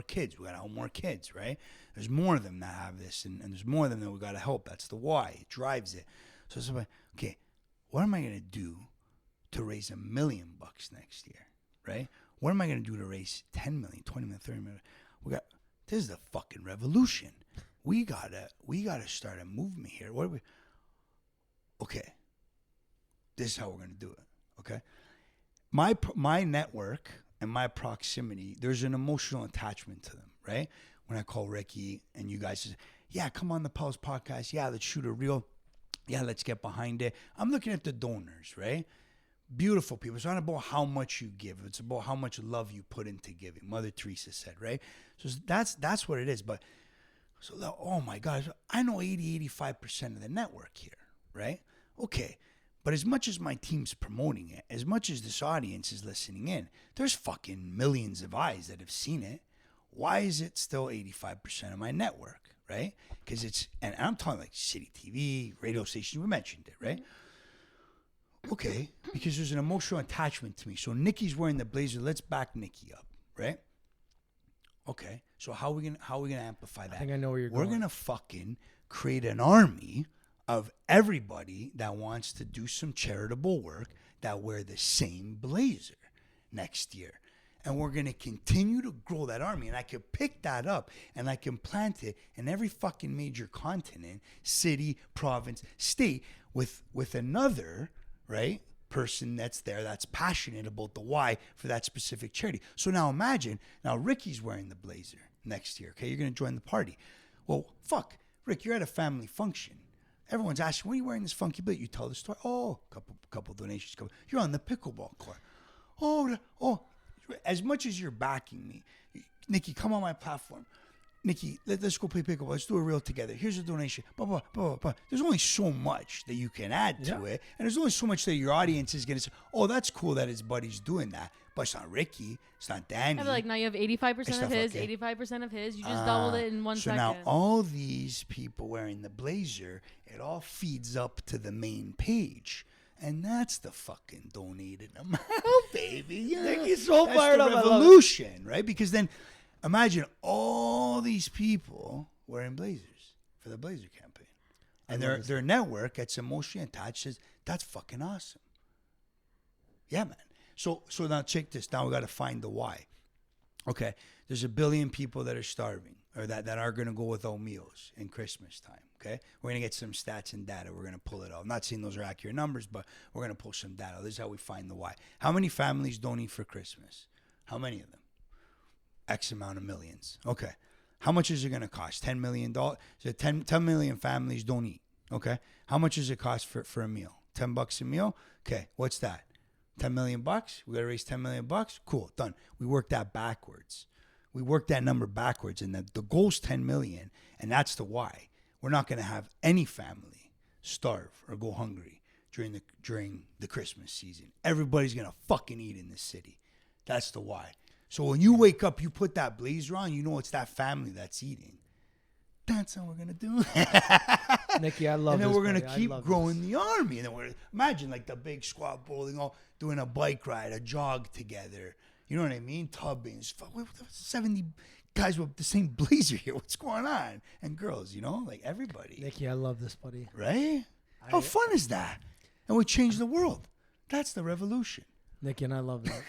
kids. We gotta help more kids, right? There's more of them that have this, and there's more of them that we gotta help. That's the why. It drives it. So it's like, okay, what am I gonna do to raise $1 million next year, right? What am I gonna do to raise 10 million, 20 million, 30 million? This is the fucking revolution. We gotta start a movement here. Okay, this is how we're gonna do it. Okay, my network and my proximity, there's an emotional attachment to them, right? When I call Ricky and you guys say, yeah, come on the Pulse podcast. Yeah, let's shoot a reel. Yeah, let's get behind it. I'm looking at the donors, right? Beautiful people. It's not about how much you give. It's about how much love you put into giving. Mother Teresa said, right? So that's what it is. But so, oh my God, I know 85% of the network here, right? Okay. But as much as my team's promoting it, as much as this audience is listening in, there's fucking millions of eyes that have seen it. Why is it still 85% of my network, right? Because and I'm talking like city TV, radio stations, we mentioned it, right? Okay, because there's an emotional attachment to me. So Nikki's wearing the blazer, let's back Nikki up, right? Okay, so how are we gonna amplify that? I think I know where you're going. We're gonna fucking create an army of everybody that wants to do some charitable work that wear the same blazer next year. And we're going to continue to grow that army. And I can pick that up and I can plant it in every fucking major continent, city, province, state with another, right, person that's there that's passionate about the why for that specific charity. So now imagine, Ricky's wearing the blazer next year, okay? You're going to join the party. Well, fuck, Rick, you're at a family function. Everyone's asking, what are you wearing this funky blazer? You tell the story. Oh, couple donations. You're on the pickleball court. Oh, as much as you're backing me, Nikki, come on my platform. Nikki, let's go play pickleball. Let's do a reel together. Here's a donation. Blah, blah, blah, blah, blah. There's only so much that you can add to it. And there's only so much that your audience is going to say, oh, that's cool that his buddy's doing that. But it's not Ricky. It's not Danny. I feel like now you have 85% of his, 85% of his. You just doubled it in 1 second. So now all these people wearing the blazer, it all feeds up to the main page. And that's the fucking donated amount, baby. Yeah. Nikki's so That's fired the up. revolution, right? Because then imagine all these people wearing blazers for the blazer campaign. And their network gets emotionally attached, says, that's fucking awesome. Yeah, man. So now check this. Now we got to find the why. Okay. there's 1 billion people that are starving or that are going to go without meals in Christmas time. Okay, we're going to get some stats and data. We're going to pull it out. I'm not saying those are accurate numbers, but we're going to pull some data. This is how we find the why. How many families don't eat for Christmas? How many of them? X amount of millions. Okay. How much is it going to cost? $10 million? So 10 million families don't eat. Okay. How much does it cost for a meal? $10 a meal? Okay. What's that? 10 million bucks? We got to raise 10 million bucks? Cool. Done. We work that backwards. We work that number backwards, and the goal's 10 million, and that's the why. We're not going to have any family starve or go hungry during the Christmas season. Everybody's going to fucking eat in this city. That's the why. So when you wake up, you put that blazer on, you know it's that family that's eating. That's how we're going to do it. Nikki, I love and then this, we're going to buddy. keep growing the army. And then imagine like the big squad bowling, all doing a bike ride, a jog together. You know what I mean? Tubbing. 70 guys with the same blazer here. What's going on? And girls, you know, like everybody. Nikki, I love this, buddy. Right? How fun is that? And we change the world. That's the revolution. Nikki, and I love that.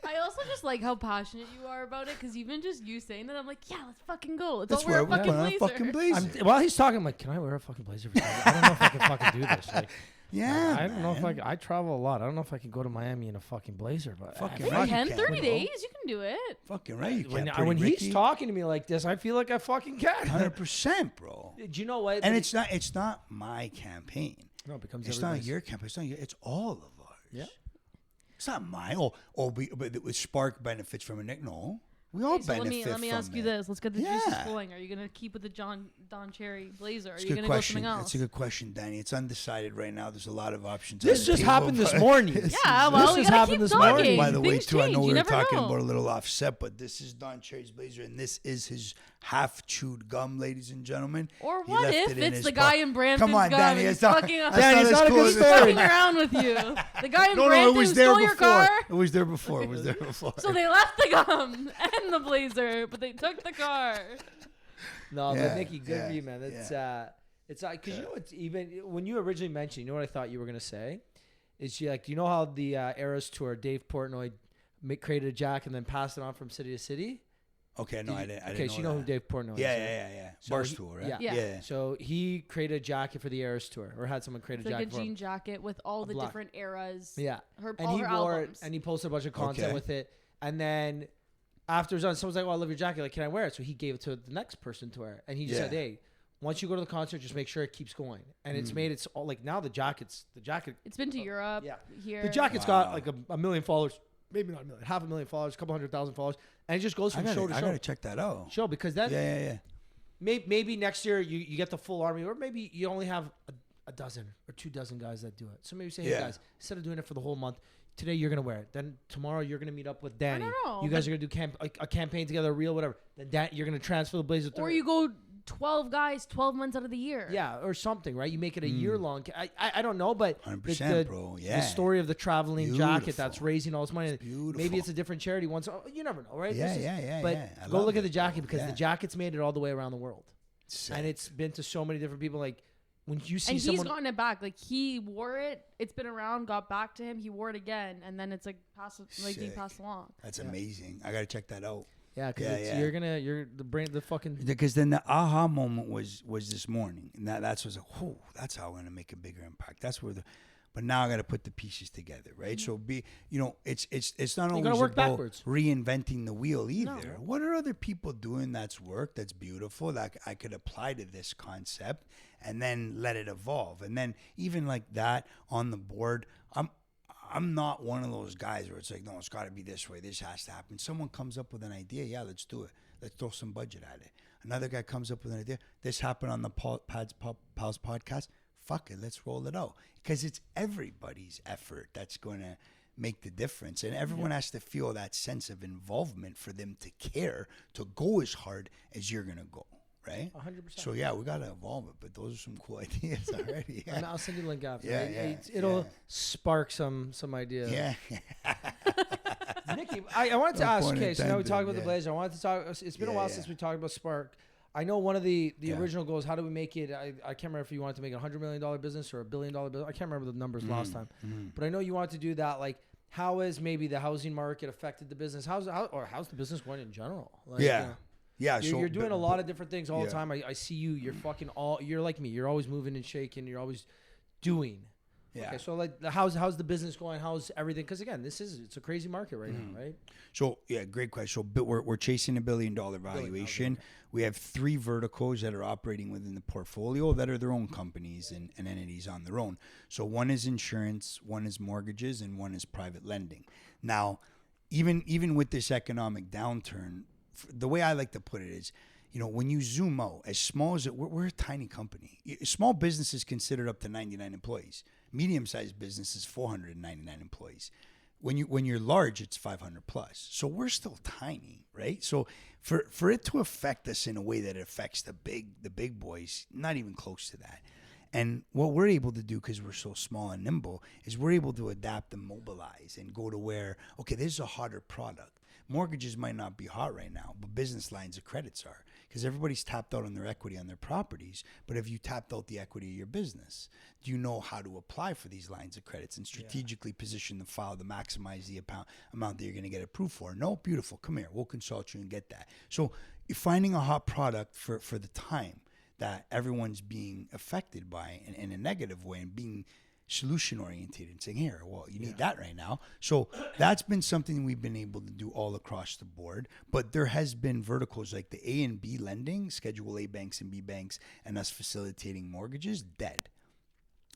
I also just like how passionate you are about it, because even just you saying that, I'm like, yeah, let's fucking go. Let's That's all wear where a we fucking put on blazer. a fucking blazer. While he's talking, I'm like, can I wear a fucking blazer for I don't know if I can fucking do this. Like, yeah, I don't know if I travel a lot. I don't know if I can go to Miami in a fucking blazer, but Fucking You right. can. You 30 can. days, you can do it. Fucking right. You when, can't. Pretty when Ricky. he's talking to me like this, I feel like I fucking can. 100%, bro. Do you know what? And it's not my campaign. no, it becomes It's not everybody's. your campaign. It's not your, it's all of ours. Yeah. It's not mine. But Spark benefits from it. No, we all Okay, so benefit. let me from ask you it. this. Let's get the juices Yeah. flowing. Are you gonna keep with the Don Cherry blazer? Are It's you a good gonna go question. something else? That's a good question, Danny. It's undecided right now. There's a lot of options. This on the just table, happened this but- morning. Yeah, well, This we just gotta happened keep this talking. morning. By the way, Things too, I know change. we You were never talking know. about a little offset, but this is Don Cherry's blazer, and this is his half-chewed gum, ladies and gentlemen. Or He what left if it in it's his the guy pocket. in Brampton's Come on, gum Danny. and It's he's not, fucking, that's Danny, not it's as not a cool good as story. fucking around with you. The guy in No, it Brampton was there stole your before. car. It was there before. It was there before. So they left the gum and the blazer, but they took the car. No, Yeah, but Nikki, good yeah, for you, man. It's like, because you know what's even when you originally mentioned, you know what I thought you were gonna say, is she like, you know how the Eras tour, Dave Portnoy created a jacket and then passed it on from city to city. Okay, no, I didn't. Okay, so you know who Dave Portnoy is. Yeah, right? yeah. So Barstool, right? Yeah. Yeah. So he created a jacket for the Eras tour, or had someone create It's a like a jacket for him. jean jacket with all the black. different eras. Yeah. All And he her wore albums. it, and he posted a bunch of content Okay. with it. And then after it was done, someone's like, "Oh, I love your jacket. Like, can I wear it?" So he gave it to the next person to wear, and he just Yeah. said, "Hey, once you go to the concert, just make sure it keeps going." And it's made it's all like now the jacket. It's been to Europe. Yeah. Here. The jacket's Wow. got like a million followers, maybe not a million, 500,000 followers, a couple 100,000 followers, and it just goes I from show to gotta show. check that out. Show because then Yeah. maybe next year you get the full army, or maybe you only have a dozen or 2 dozen guys that do it. So maybe say, hey Yeah. guys, instead of doing it for the whole month, today you're gonna wear it. Then tomorrow you're gonna meet up with Danny. don't know, You guys are gonna do a campaign together, a reel, whatever. Then you're gonna transfer the blazer. Or you go 12 guys, 12 months out of the year. Yeah, or something, right? You make it a year long. I don't know, but 100%, bro. Yeah. the story of the traveling jacket Beautiful. that's raising all this money. beautiful. Maybe it's a different charity once. You never know, right? Yeah, This is- yeah. But I go love look at it, the jacket bro. because Yeah. the jacket's made it all the way around the world, Sick. and it's been to so many different people. Like when you see And he's someone, gotten it back. Like he wore it. It's been around. Got back to him. He wore it again, and then it's like being Sick. passed along. That's amazing. I gotta check that out. yeah, because Yeah. you're the brain, the fucking. Because then the aha moment was this morning, and that's was like, oh, that's how I'm gonna make a bigger impact. That's where but now I got to put the pieces together, right? So it's not always gotta work about backwards. reinventing the wheel either. No. What are other people doing that's work, that's beautiful, that I could apply to this concept, and then let it evolve. And then even like that on the board, I'm not one of those guys where it's like, no, it's got to be this way. This has to happen. Someone comes up with an idea. Yeah, let's do it. Let's throw some budget at it. Another guy comes up with an idea. This happened on the Pals podcast. Fuck it. Let's roll it out. Because it's everybody's effort that's going to make the difference. And everyone has to feel that sense of involvement for them to care, to go as hard as you're going to go. Right? 100%. So, yeah, we got to evolve it. But those are some cool ideas already. And I'll send you the link after. Yeah, right? yeah, It'll yeah. spark some ideas. Yeah. Nikki, I wanted to No ask. pun Okay, so now we intended, talked about the yeah. Blazer. I wanted to talk. It's been a Yeah, while yeah. since we talked about Spark. I know one of the Yeah. original goals. How do we make it? I can't remember if you wanted to make a $100 million business or $1 billion business. I can't remember the numbers last time. But I know you wanted to do that. Like, how has maybe the housing market affected the business? How's the business going in general? Like, Yeah. Yeah, you're doing a lot of different things all yeah. the time. I see you. You're like me. You're always moving and shaking. You're always doing. Yeah. Okay, so like, how's the business going? How's everything? Because again, it's a crazy market right now, right? So yeah, great question. So we're chasing $1 billion valuation. We have 3 verticals that are operating within the portfolio that are their own companies and entities on their own. So one is insurance, one is mortgages, and one is private lending. Now, even with this economic downturn, the way I like to put it is, when you zoom out, as small as we're a tiny company. Small business is considered up to 99 employees. Medium-sized business is 499 employees. When you're large, it's 500 plus. So we're still tiny, right? So for it to affect us in a way that it affects the big boys, not even close to that. And what we're able to do, because we're so small and nimble, is we're able to adapt and mobilize and go to where, okay, this is a hotter product. Mortgages might not be hot right now, but business lines of credits are, because everybody's tapped out on their equity on their properties. But have you tapped out the equity of your business? Do you know how to apply for these lines of credits and strategically position the file to maximize the amount that you're going to get approved for? No, beautiful. Come here. We'll consult you and get that. So you're finding a hot product for the time that everyone's being affected by in a negative way, and being solution oriented and saying, here, well, you need that right now. So that's been something we've been able to do all across the board. But there has been verticals like the A and B lending, Schedule A banks and B banks, and us facilitating mortgages, dead.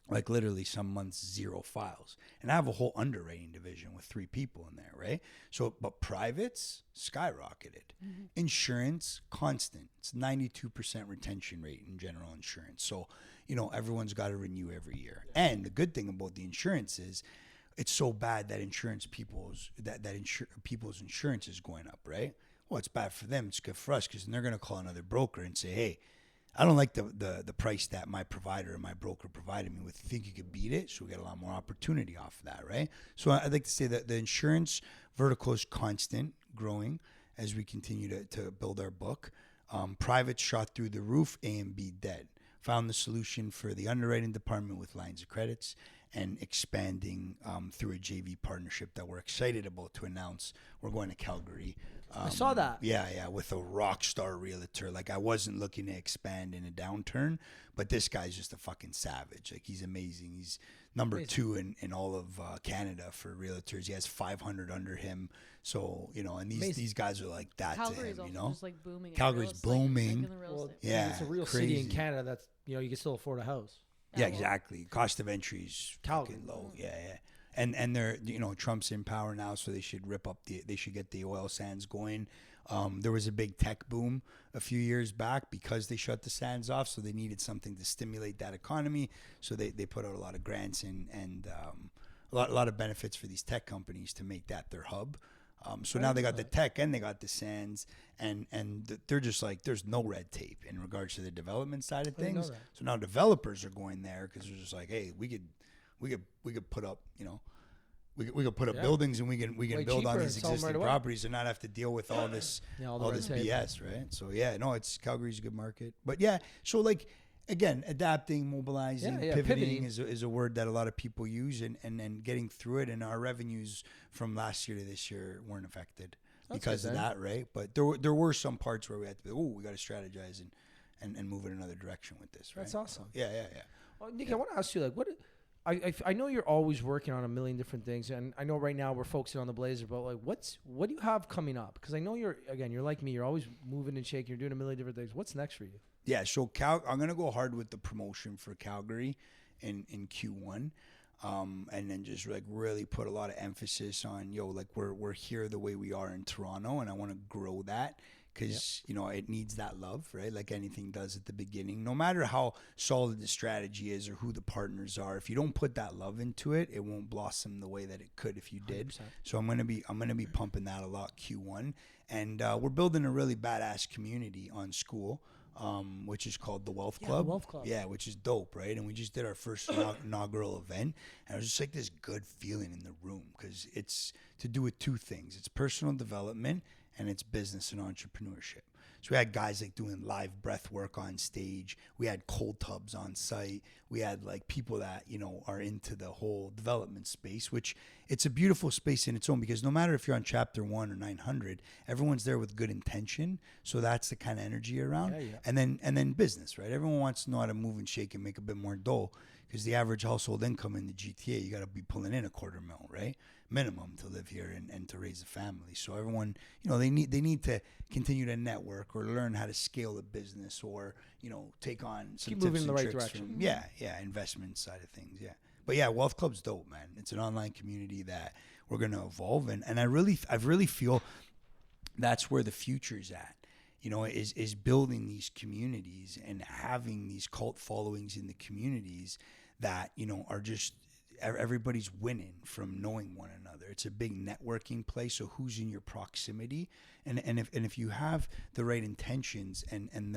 Like literally some months, 0 files. And I have a whole underwriting division with 3 people in there, right? So, but privates skyrocketed. Insurance, constant. It's 92% retention rate in general insurance. So, everyone's got to renew every year. And the good thing about the insurance is it's so bad that people's insurance is going up, right? Well, it's bad for them. It's good for us, because then they're going to call another broker and say, hey, I don't like the price that my provider and my broker provided me with. You think you could beat it? So we get a lot more opportunity off of that, right? So I'd like to say that the insurance vertical is constant, growing as we continue to build our book. Private shot through the roof, A and B dead. Found the solution for the underwriting department with lines of credits, and expanding through a JV partnership that we're excited about to announce. We're going to Calgary. I saw that. Yeah, with a rock star realtor. Like, I wasn't looking to expand in a downturn, but this guy's just a fucking savage. Like, he's amazing. He's number 2 in all of Canada for realtors. He has 500 under him. So, and these guys are like that Calgary's to him, also just like booming. Calgary's booming. Like in the real estate. Yeah, it's a real crazy city in Canada that's, you can still afford a house. Yeah, exactly. Cost of entry is Calgary. fucking low. Yeah. And they're, Trump's in power now, so they should they should get the oil sands going. There was a big tech boom a few years back because they shut the sands off, so they needed something to stimulate that economy. So they put out a lot of grants and a lot of benefits for these tech companies to make that their hub. So now they got the tech and they got the sands, and they're just like, there's no red tape in regards to the development side of things. So now developers are going there because they're just like, hey, we could put up, we could put up buildings, and we can build on these existing properties and not have to deal with all this all this BS, right? So it's Calgary's a good market, but so like, again, adapting, mobilizing, pivoting is a word that a lot of people use, and then getting through it. And our revenues from last year to this year weren't affected because of that, right? But there were some parts where we had to be, we got to strategize and move in another direction with this, right? That's awesome. Yeah. Well, Nick, I want to ask you, like, what? I know you're always working on a million different things, and I know right now we're focusing on the Blazer, but like, what do you have coming up? Because I know you're like me, you're always moving and shaking, you're doing a million different things. What's next for you? Yeah, so I'm gonna go hard with the promotion for Calgary in Q1, and then just like really put a lot of emphasis on like we're here the way we are in Toronto, and I want to grow that. Because, it needs that love, right? Like anything does at the beginning. No matter how solid the strategy is or who the partners are, if you don't put that love into it, it won't blossom the way that it could if you did. 100%. So I'm gonna be pumping that a lot Q1. And we're building a really badass community on school, which is called the Wealth Club. The Wealth Club. Yeah, which is dope, right? And we just did our first inaugural event. And it was just like this good feeling in the room, because it's to do with 2 things. It's personal development, and it's business and entrepreneurship. So we had guys like doing live breath work on stage. We had cold tubs on site. We had like people that, you know, are into the whole development space, which it's a beautiful space in its own, because no matter if you're on chapter 1 or 900, everyone's there with good intention. So that's the kind of energy around. And then business, right? Everyone wants to know how to move and shake and make a bit more dough, because the average household income in the GTA, you got to be pulling in $250,000, right? Minimum to live here and to raise a family. So everyone, you know, they need to continue to network or learn how to scale a business, or, you know, take on some Keep tips moving in the and right tricks direction. from, investment side of things. Yeah. But yeah, Wealth Club's dope, man. It's an online community that we're going to evolve. And I really feel that's where the future's at. You know, is building these communities and having these cult followings in the communities that, you know, are just, everybody's winning from knowing one another. It's a big networking place. So who's in your proximity, and if you have the right intentions and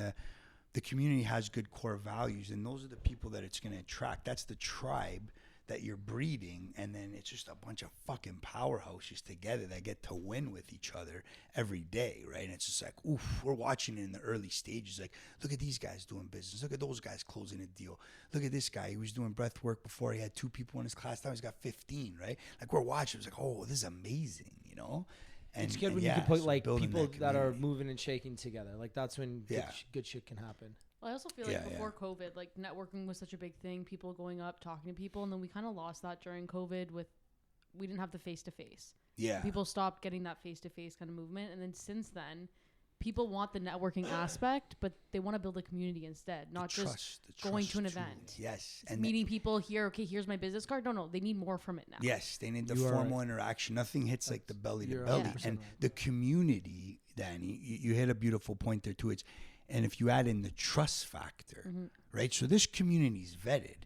the community has good core values, and those are the people that it's going to attract. That's the tribe that you're breeding, and then it's just a bunch of fucking powerhouses together that get to win with each other every day, right? And it's just like, oof, we're watching it in the early stages. Like, look at these guys doing business. Look at those guys closing a deal. Look at this guy. He was doing breath work before. He had 2 people in his class. Now he's got 15, right? Like, we're watching. It's like, oh, this is amazing, you know? And It's good when you can put like people that are moving and shaking together. Like, that's when good shit can happen. Well, I also feel like before COVID, like networking was such a big thing, people going up, talking to people, and then we kind of lost that during COVID we didn't have the face-to-face. Yeah. People stopped getting that face-to-face kind of movement, and then since then, people want the networking aspect, but they want to build a community instead, not just going to an event. Yes. And meeting people here, okay, here's my business card. No, they need more from it now. Yes, they need the formal interaction. Nothing hits like the belly to belly. And the community, Danny, you hit a beautiful point there too. And if you add in the trust factor, right? So this community is vetted.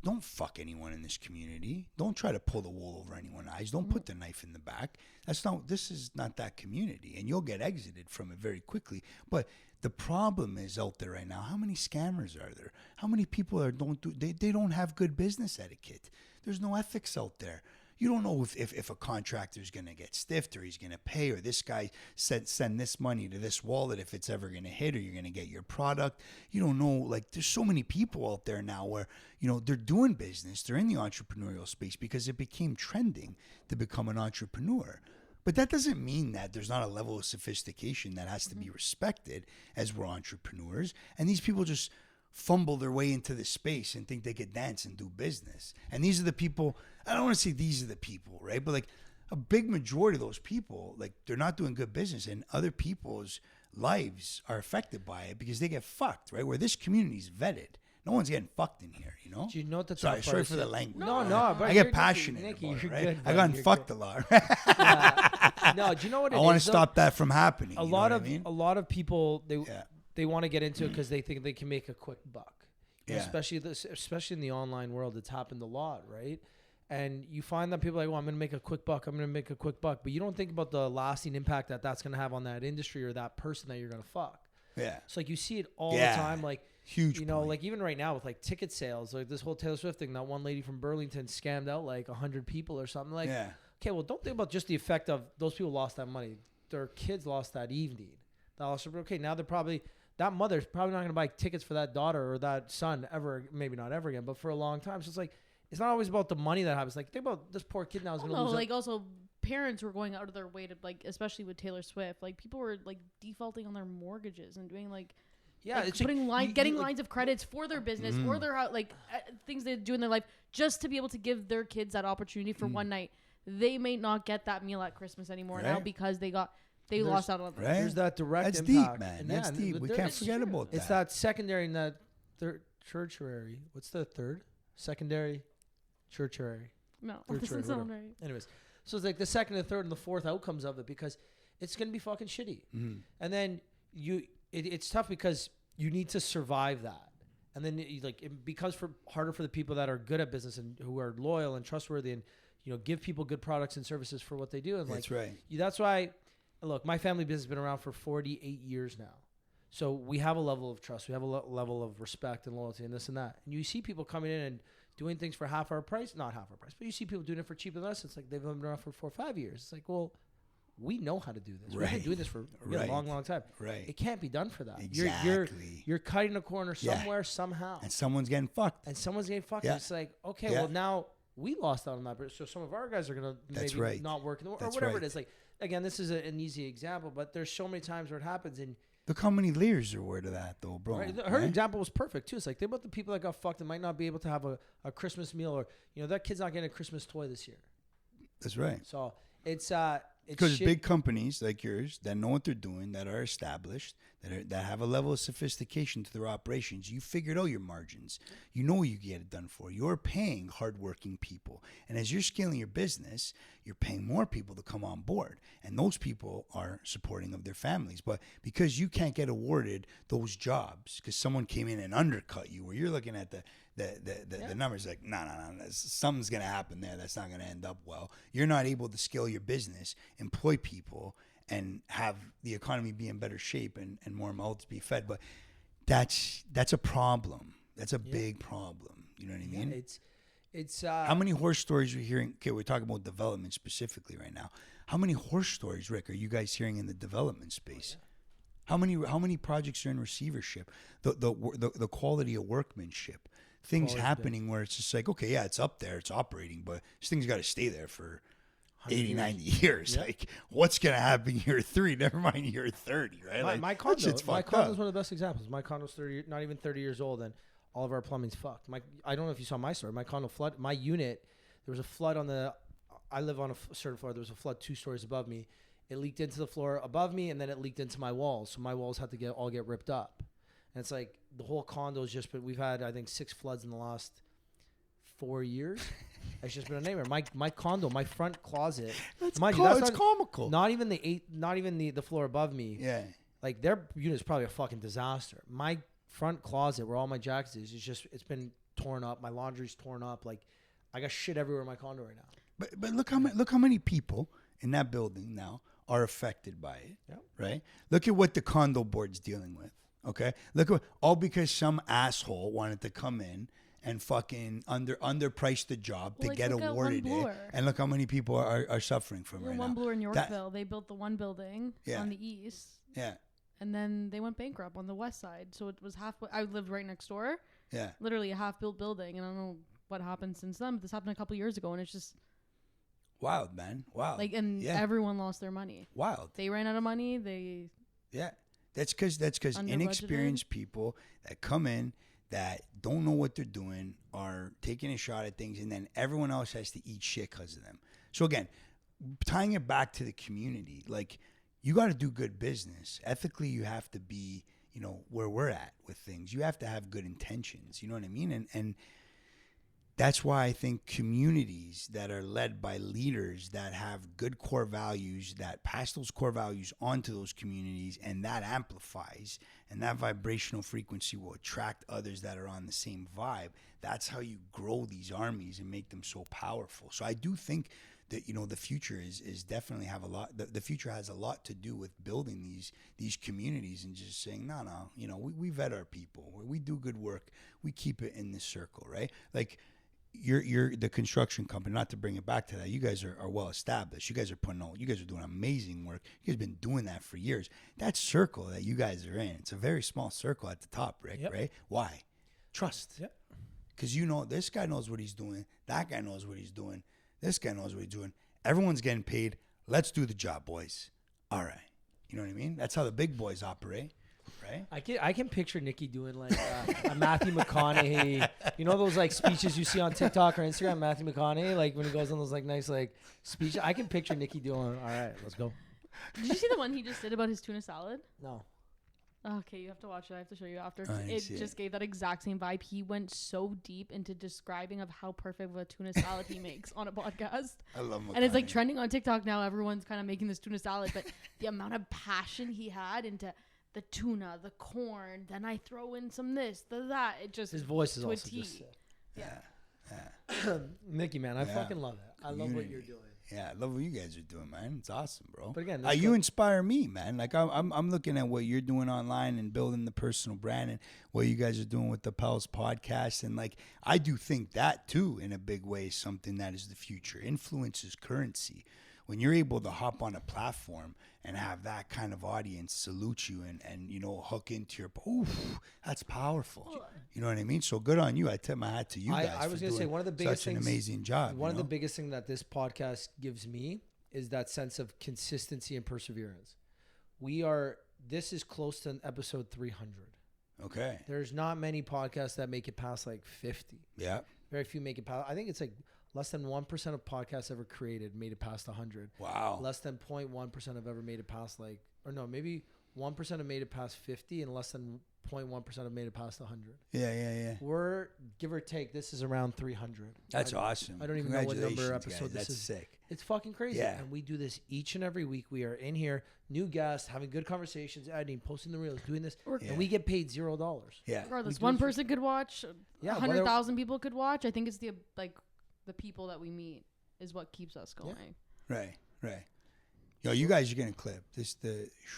Don't fuck anyone in this community. Don't try to pull the wool over anyone's eyes. Don't put the knife in the back. This is not that community, and you'll get exited from it very quickly. But the problem is out there right now, how many scammers are there? How many people they don't have good business etiquette? There's no ethics out there. You don't know if a contractor is going to get stiffed, or he's going to pay, or this guy send this money to this wallet if it's ever going to hit, or you're going to get your product. You don't know. Like, there's so many people out there now where, you know, they're doing business. They're in the entrepreneurial space because it became trending to become an entrepreneur. But that doesn't mean that there's not a level of sophistication that has to be respected as we're entrepreneurs. And these people just fumble their way into this space and think they could dance and do business. And these are the people, I don't want to say these are the people, right? But like a big majority of those people, like, they're not doing good business, and other people's lives are affected by it because they get fucked, right? Where this community is vetted. No one's getting fucked in here, you know? Do you know what the Sorry for the language. No, but I get passionate. Nicky, about it, you're right? good, I buddy, got fucked good. a lot. No, do you know what it I is? want to stop that from happening. A lot of people, they want to get into it because they think they can make a quick buck. You know, especially in the online world, it's happened a lot, right? And you find that people are like, well, I'm going to make a quick buck. But you don't think about the lasting impact that that's going to have on that industry or that person that you're going to fuck. Yeah. So like, you see it all the time. Like, huge, you know, like even right now with like ticket sales, like this whole Taylor Swift thing, that one lady from Burlington scammed out like 100 people or something. Like, okay, well, don't think about just the effect of those people lost that money. Their kids lost that evening. Okay, now they're probably, that mother's probably not going to buy tickets for that daughter or that son ever, maybe not ever again, but for a long time. So it's like, it's not always about the money that happens. Like, think about this poor kid now is going to lose. Like, also parents were going out of their way to, like, especially with Taylor Swift, like, people were like defaulting on their mortgages and doing like, it's putting getting lines of credits for their business or their things they do in their life just to be able to give their kids that opportunity for one night. They may not get that meal at Christmas anymore now because they lost out on it. There's that direct impact. That's deep, man. That's deep. We can't forget about that. It's that secondary and that third tertiary. What's the third? Secondary, tertiary. No, it doesn't sound right. Anyways, so it's like the second, the third, and the fourth outcomes of it, because it's going to be fucking shitty. And then it's tough because you need to survive that. And then it becomes harder for the people that are good at business and who are loyal and trustworthy and, you know, give people good products and services for what they do. And that's right. That's why, look, my family business has been around for 48 years now. So we have a level of trust. We have a level of respect and loyalty and this and that. And you see people coming in and doing things for half our price, not half our price, but you see people doing it for cheaper than us. It's like they've been around for 4 or 5 years. It's like, well, we know how to do this. We've Right. been doing this for a long, long time. Right. It can't be done for that. Exactly. You're cutting a corner Yeah. somewhere, somehow. And someone's getting fucked. And someone's getting fucked. Yeah. It's like, okay, Yeah. well, now we lost out on that. So some of our guys are going to That's maybe right. not work or That's whatever right. it is. Like, again, this is an easy example, but there's so many times where it happens. And Look how many layers there were to that, though, bro. right, her right? example was perfect, too. It's like, think about the people that got fucked and might not be able to have a Christmas meal or, that kid's not getting a Christmas toy this year. That's right. So it's Because shit. big companies like yours that know what they're doing, that are established, that have a level of sophistication to their operations, you figured out your margins. You know you get it done for. You're paying hardworking people. And as you're scaling your business, you're paying more people to come on board. And those people are supporting of their families. But because you can't get awarded those jobs because someone came in and undercut you, where you're looking at the numbers like, no, something's going to happen there. That's not going to end up well. You're not able to scale your business, employ people, and have the economy be in better shape and more mouths be fed. But that's a problem. That's a big problem. You know what I mean? It's how many horror stories are you hearing? Okay, we're talking about development specifically right now. How many horror stories, Rick, are you guys hearing in the development space? How many projects are in receivership? The quality of workmanship, things happening where it's just like, okay, yeah, it's up there, it's operating, but this thing's got to stay there for 80, 90 years. Yep. Like, what's going to happen year 3? Never mind year 30, right? My condo is one of the best examples. My condo's not even 30 years old, and all of our plumbing's fucked. I don't know if you saw my story. My condo flood. My unit, there was a flood I live on a certain floor. There was a flood 2 stories above me. It leaked into the floor above me, and then it leaked into my walls. So my walls had to get ripped up. And it's like the whole condo's just been. We've had, I think, 6 floods in the last 4 years. It's just been a nightmare. My condo, my front closet. That's that's comical. Not even the floor above me. Yeah. Like, their unit's probably a fucking disaster. My front closet, where all my jackets is it's been torn up. My laundry's torn up. Like, I got shit everywhere in my condo right now. But look how many people in that building now are affected by it. Yeah. Right? Look at what the condo board's dealing with. Okay? Look at all because some asshole wanted to come in and fucking underprice the job to get awarded it. And look how many people are suffering from it right One now. Bloor in Yorkville, they built the one building Yeah. on the east. Yeah. And then they went bankrupt on the west side. So it was halfway. I lived right next door. Yeah. Literally a half-built building. And I don't know what happened since then, but this happened a couple years ago. And it's just Wild, man. Wild. like, and everyone lost their money. Wild. They ran out of money. Yeah. That's because Under-budgeted. inexperienced people that come in that don't know what they're doing are taking a shot at things, and then everyone else has to eat shit because of them. So again, tying it back to the community, like, you got to do good business. Ethically, you have to be, where we're at with things. You have to have good intentions. You know what I mean? And that's why I think communities that are led by leaders that have good core values, that pass those core values onto those communities, and that amplifies, and that vibrational frequency will attract others that are on the same vibe. That's how you grow these armies and make them so powerful. So I do think that, the future is definitely have a lot. The future has a lot to do with building these communities and just saying, no, we vet our people. We do good work. We keep it in this circle, right? Like, you're the construction company, not to bring it back to that. You guys are well established. You guys are doing amazing work. You guys have been doing that for years. That circle that you guys are in, it's a very small circle at the top, Rick, right? Why? Trust. Yep. Because this guy knows what he's doing. That guy knows what he's doing. This guy knows what he's doing. Everyone's getting paid. Let's do the job, boys. All right. You know what I mean? That's how the big boys operate. Right? I can picture Nikki doing like a Matthew McConaughey, those like speeches you see on TikTok or Instagram, Matthew McConaughey, like when he goes on those like nice like speeches. I can picture Nikki doing, all right, let's go. Did you see the one he just did about his tuna salad? No. Okay, you have to watch it. I have to show you after. I It see just gave that exact same vibe. He went so deep into describing of how perfect of a tuna salad he makes on a podcast. I love And it's like trending on TikTok now. Everyone's kind of making this tuna salad, but the amount of passion he had into the tuna, the corn, then I throw in some this, that. It just His voice is to a also T. just Yeah. Nikki, man, I Yeah. fucking love it. I love what you're doing. Yeah, I love what you guys are doing, man. It's awesome, bro. But again, you inspire me, man. Like, I'm looking at what you're doing online and building the personal brand, and what you guys are doing with the Pals podcast. And like, I do think that too, in a big way, is something that is the future. Influence is currency. when you're able to hop on a platform and have that kind of audience salute you and you know, hook into your, oof, that's powerful. You know what I mean? So good on you. I tip my hat to you guys. I was going gonna say one of the biggest such things, an amazing job. One of the biggest things that this podcast gives me is that sense of consistency and perseverance. This is close to episode 300. Okay. There's not many podcasts that make it past like 50. Yeah. Very few make it past. I think it's like less than 1% of podcasts ever created made it past 100. Wow. Less than 0.1% have ever made it past like, or no, maybe 1% have made it past 50 and less than 0.1% have made it past 100. Yeah. We're, give or take, this is around 300. That's awesome. I don't even know what number Congratulations, episode guys. this is. That's sick. It's fucking crazy. Yeah. And we do this each and every week. We are in here, new guests, having good conversations, editing, posting the reels, doing this. Yeah. And we get paid $0. Yeah. Regardless, We do one it for- person could watch. Yeah, 100,000 people could watch. I think it's the people that we meet is what keeps us going. Right. Yo, you guys are gonna clip this.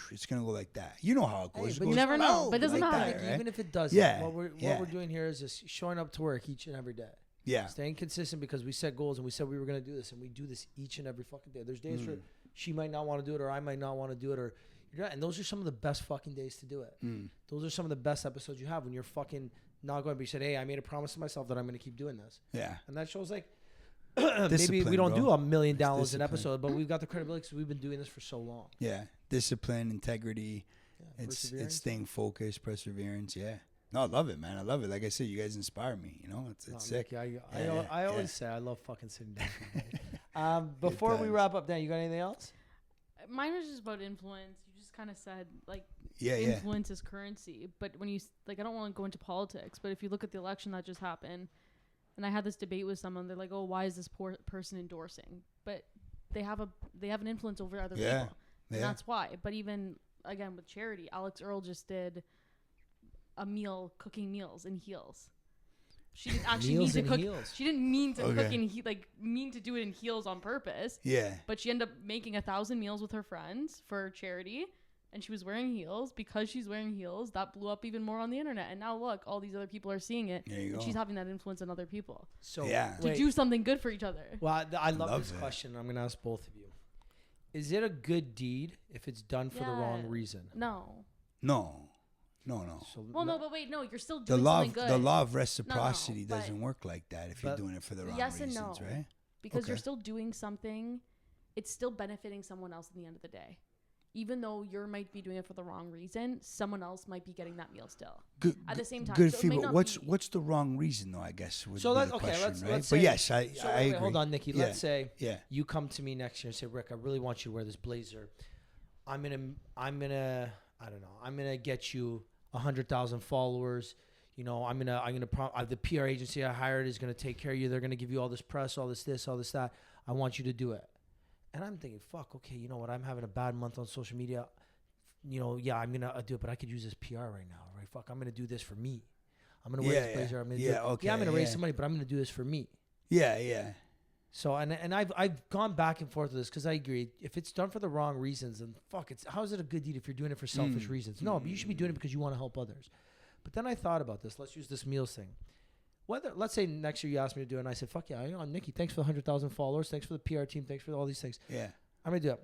It's gonna go like that. You know how it goes. Hey, but It you goes never know. low But it doesn't like matter. that, right? Even if it doesn't, Yeah, what we're doing here is just showing up to work each and every day. Yeah. Staying consistent because we set goals and we said we were going to do this, and we do this each and every fucking day. There's days where she might not want to do it, or I might not want to do it, or you're not, and those are some of the best fucking days to do it. Those are some of the best episodes you have when you're fucking not going to be said, hey, I made a promise to myself that I'm going to keep doing this. Yeah. And that shows like maybe we don't do 1 million downloads an episode, but we've got the credibility because we've been doing this for so long. Yeah. Discipline, integrity. It's perseverance. staying focused, perseverance. Yeah. No, I love it, man. I love it. Like I said, you guys inspire me. You know, it's sick. Nicky, I always say I love fucking sitting down. Before we times. wrap up, Dan, you got anything else? Mine was just about influence. You just kind of said like Yeah. influence is currency. But when you I don't want to go into politics, but if you look at the election that just happened, and I had this debate with someone, they're like, "Oh, why is this poor person endorsing?" But they have an influence over other people, and that's why. But even again with charity, Alex Earl just did a meal cooking meals in heels. She didn't actually mean to cook. Heels. She didn't mean to cook in mean to do it in heels on purpose. Yeah. But she ended up making 1,000 meals with her friends for charity, and she was wearing heels. Because she's wearing heels, that blew up even more on the internet. And now look, all these other people are seeing it, There you and go. she's having that influence on other people So Yeah. to do something good for each other. Well, I love this it. question. I'm going to ask both of you. Is it a good deed if it's done for the wrong Yeah. reason? No. No. So Well, no, but wait, no, you're still The doing law something of, good. the law of reciprocity but- doesn't work like that if you're but- doing it for the wrong Yes and reasons, no. right? Because you're Okay. still doing something, it's still benefiting someone else at the end of the day. Even though you might be doing it for the wrong reason, someone else might be getting that meal still. Good, At the same time, good so it may feedback. not be- What's the wrong reason though? I guess would So be let's the okay. question, Let's right? say. But yes, I so agree. Hold on, Nicky. Yeah. Let's say Yeah. you come to me next year and say, Rick, I really want you to wear this blazer. I'm gonna I don't know. I'm gonna get you 100,000 followers. You know, the PR agency I hired is gonna take care of you. They're gonna give you all this press, all this, all this, that. I want you to do it. And I'm thinking, fuck, okay, you know what? I'm having a bad month on social media. You know, yeah, I'm gonna do it, but I could use this PR right now, right? Fuck, I'm gonna do this for me. I'm gonna wear this blazer. I'm gonna do it. Okay, Yeah, I'm gonna raise some money, but I'm gonna do this for me. Yeah. So and I've gone back and forth with this because I agree. If it's done for the wrong reasons, then fuck, how is it a good deed if you're doing it for selfish reasons? No, but you should be doing it because you want to help others. But then I thought about this. Let's use this meals thing. Let's say next year you asked me to do it, and I said, fuck yeah, you know, Nicky, thanks for the 100,000 followers, thanks for the PR team, thanks for all these things. Yeah. I'm gonna do it.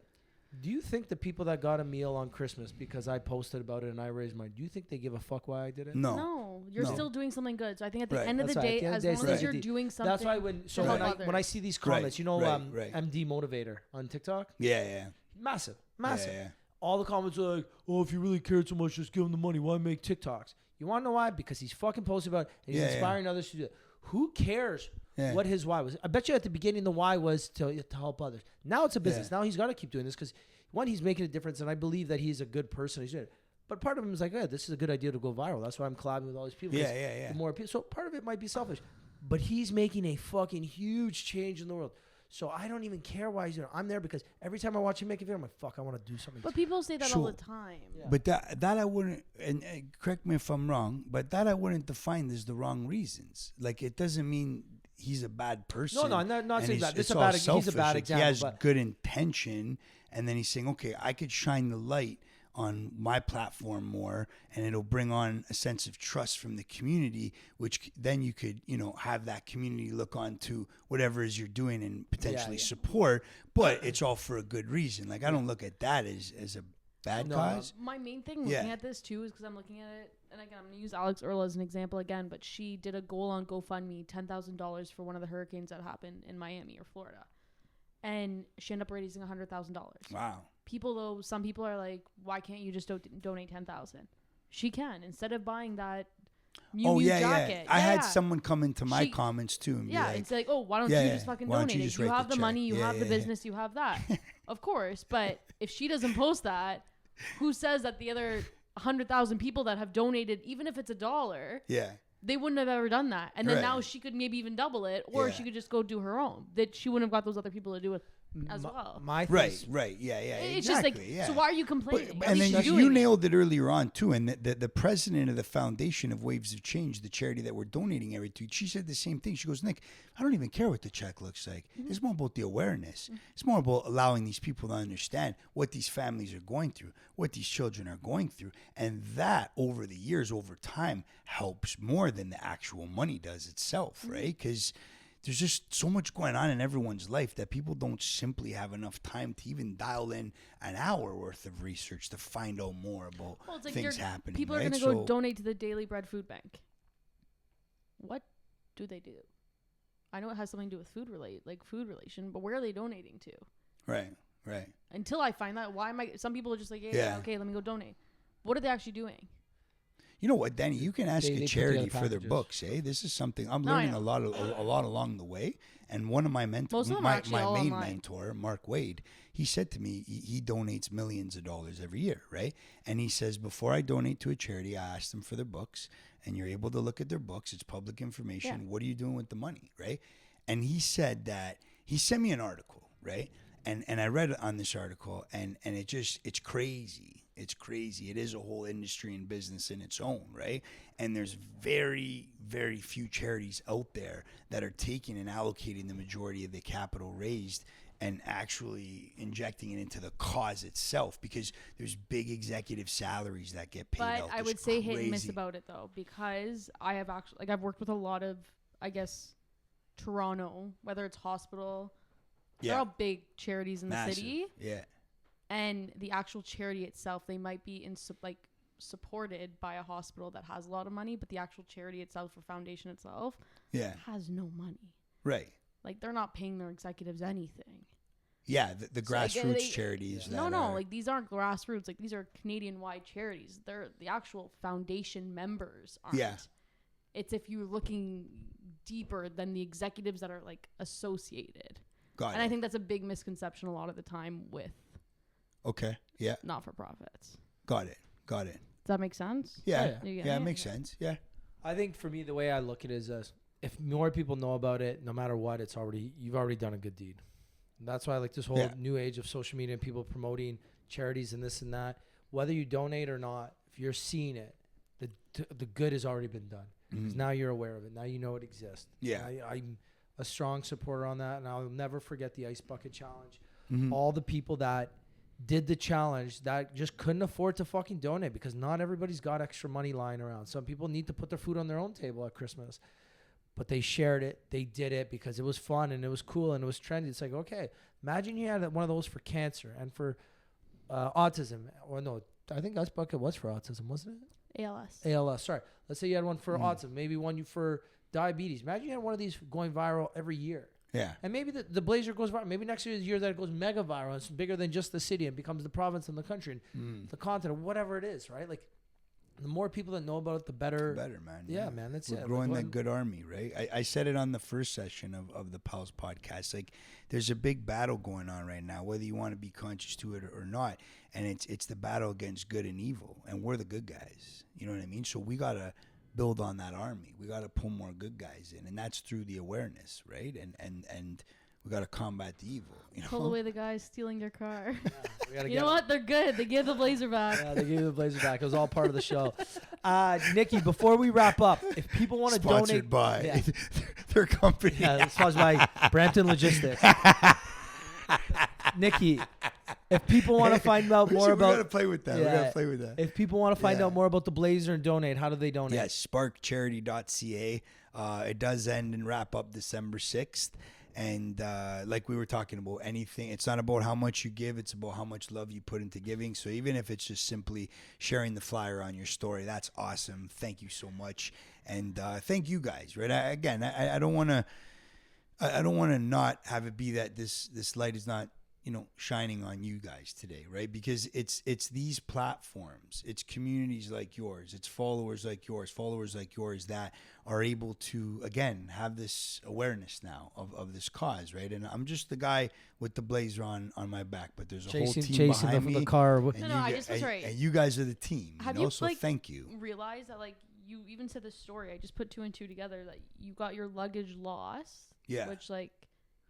Do you think the people that got a meal on Christmas because I posted about it and I raised mine, do you think they give a fuck why I did it? No. You're still doing something good. So I think at the Right. end of the That's right. day, At as the end of long the as day, you're right. doing something, That's why help when I see these comments, Right, you know, right. MD Motivator on TikTok, Yeah. massive. Yeah. All the comments are like, oh, if you really cared so much, just give him the money. Why make TikToks? You want to know why? Because he's fucking posting about it and he's inspiring others to do it. Who cares what his why was? I bet you at the beginning the why was to help others. Now it's a business. Now he's got to keep doing this because, one, he's making a difference, and I believe that he's a good person. He's doing it. But part of him is like, this is a good idea to go viral. That's why I'm collabing with all these people. Yeah. The more people. So part of it might be selfish. But he's making a fucking huge change in the world. So I don't even care why he's there. I'm there because every time I watch him make a video, I'm like, fuck, I want to do something. But people say that all the time. Yeah. But that I wouldn't, and correct me if I'm wrong, but that I wouldn't define as the wrong reasons. Like, it doesn't mean he's a bad person. No, I'm not saying that. He's a bad example. He has good intention, and then he's saying, okay, I could shine the light my platform more, and it'll bring on a sense of trust from the community, which then you could, have that community look on to whatever it is you're doing and potentially support, but it's all for a good reason. Like, I don't look at that as a bad cause. My main thing looking at this too is because I'm looking at it, and again, I'm going to use Alex Earl as an example again, but she did a goal on GoFundMe, $10,000 for one of the hurricanes that happened in Miami or Florida. And she ended up raising $100,000. Wow. Some people are like, why can't you just donate $10,000? She can, instead of buying that jacket. I had someone come into my comments too and be like, it's like, why don't you just fucking donate it? You have the money, you have the business, you have that. Of course, but if she doesn't post that, who says that the other 100,000 people that have donated, even if it's $1, they wouldn't have ever done that. And then now she could maybe even double it, or she could just go do her own. That she wouldn't have got those other people to do it as well. Right. Yeah. It's exactly, just like, so why are you complaining? And then you nailed it earlier on too. And the president of the foundation of Waves of Change, the charity that we're donating every to, she said the same thing. She goes, Nick, I don't even care what the check looks like. It's more about the awareness. It's more about allowing these people to understand what these families are going through, what these children are going through. And that over the years, over time, helps more than the actual money does itself, right? Because there's just so much going on in everyone's life that people don't simply have enough time to even dial in an hour worth of research to find out more about things happening. People are going to go donate to the Daily Bread Food Bank. What do they do? I know it has something to do with food relation, but where are they donating to? Right. Until I find that, some people are just like, okay, let me go donate. What are they actually doing? You know what, Danny? You can ask a charity for their books, eh? This is something I'm learning a lot along the way. And one of my mentors, my main mentor, Mark Wade, he said to me, he donates millions of dollars every year, right? And he says, before I donate to a charity, I ask them for their books, and you're able to look at their books. It's public information. Yeah. What are you doing with the money, right? And he said that he sent me an article, right? And I read on this article, and it's crazy. It's crazy. It is a whole industry and business in its own, right? And there's very, very few charities out there that are taking and allocating the majority of the capital raised and actually injecting it into the cause itself, because there's big executive salaries that get paid out. But I would say hit and miss about it though, because I've worked with a lot of, I guess, Toronto, whether it's hospital, they're all big charities in the city. Yeah. And the actual charity itself, they might be supported by a hospital that has a lot of money, but the actual charity itself or foundation itself has no money. Right. Like, they're not paying their executives anything. Yeah, the grassroots charities. Like, these aren't grassroots. Like, these are Canadian-wide charities. They're the actual foundation members aren't. Yeah. It's if you're looking deeper than the executives that are, like, associated. And I think that's a big misconception a lot of the time with not-for-profits. Got it. Does that make sense? Yeah. It makes sense. Yeah. I think for me, the way I look at it is if more people know about it, no matter what, you've already done a good deed. And that's why I like this whole new age of social media and people promoting charities and this and that. Whether you donate or not, if you're seeing it, the good has already been done. Because now you're aware of it. Now you know it exists. Yeah. I'm a strong supporter on that, and I'll never forget the Ice Bucket Challenge. All the people that did the challenge that just couldn't afford to fucking donate, because not everybody's got extra money lying around. Some people need to put their food on their own table at Christmas, but they shared it. They did it because it was fun and it was cool and it was trendy. It's like, okay, imagine you had one of those for cancer and for autism. Or no, I think Ice Bucket was for autism, wasn't it? ALS. Sorry. Let's say you had one for autism, maybe one for diabetes. Imagine you had one of these going viral every year. Yeah. And maybe the Blazer goes viral. Maybe next year is the year that it goes mega viral. It's bigger than just the city and becomes the province and the country and the continent, whatever it is, right? Like, the more people that know about it, the better. The better, man. Yeah, man. That's We're growing that good army, right? I said it on the first session of the Pulse podcast. Like, there's a big battle going on right now, whether you want to be conscious to it or not. And it's the battle against good and evil. And we're the good guys. You know what I mean? So we got to build on that army. We got to pull more good guys in, and that's through the awareness, right? And we got to combat the evil. Pull away the guys stealing your car. Yeah, you know what? They're good. They gave the Blazer back. Yeah, they gave the Blazer back. It was all part of the show. Nikki, before we wrap up, if people want to donate, sponsored by their company. Yeah, sponsored by Brampton Logistics. Nikki, if people want to find out more we about, gotta play with that. We gotta play with that. if people want to find out more about the Blazer and donate, how do they donate? Yes, sparkcharity.ca. It does end and wrap up December 6th. And like we were talking about, anything, it's not about how much you give, it's about how much love you put into giving. So even if it's just simply sharing the flyer on your story, that's awesome. Thank you so much. And thank you guys, right? I don't want to not have it be that this light is not, shining on you guys today, right? Because it's these platforms, it's communities like yours, it's followers like yours that are able to, again, have this awareness now of this cause, right? And I'm just the guy with the Blazer on my back, but there's a whole team behind me. The car. And you guys are the team, so thank you. Realize that, you even said this story, I just put 2 and 2 together, that you got your luggage lost. Yeah. Which,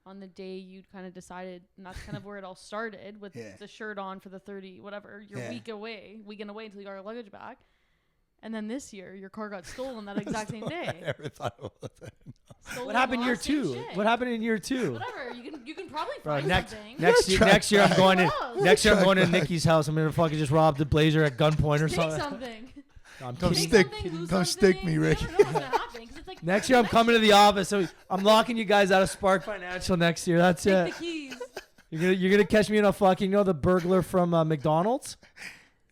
on the day you'd kind of decided, and that's kind of where it all started with the shirt on for the 30, whatever, weekend away until you got your luggage back. And then this year, your car got stolen that exact same day. I never thought about that. Stolen, what happened year 2? Shit. What happened in year 2? Whatever. You can probably find something. Next year I'm going to Nikki's house. I'm gonna fucking just rob the Blazer at gunpoint or something. Something. Come stick me, Rick. Next year I'm coming to the office. So I'm locking you guys out of Spark Financial next year. That's it. Take the keys. You're gonna catch me in a fucking, the burglar from McDonald's?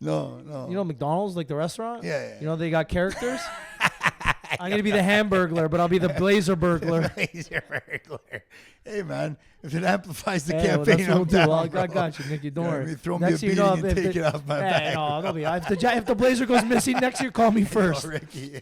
No. McDonald's, like the restaurant? Yeah. They got characters? I'm going to be the Hamburglar, but I'll be the Blazer burglar. Blazer burglar. Hey, man, if it amplifies the campaign, I'm down. Well, I got you, Nicky. Don't worry. Throw me a beating and take it off my back. No, don't be. If the Blazer goes missing next year, call me first. Ricky,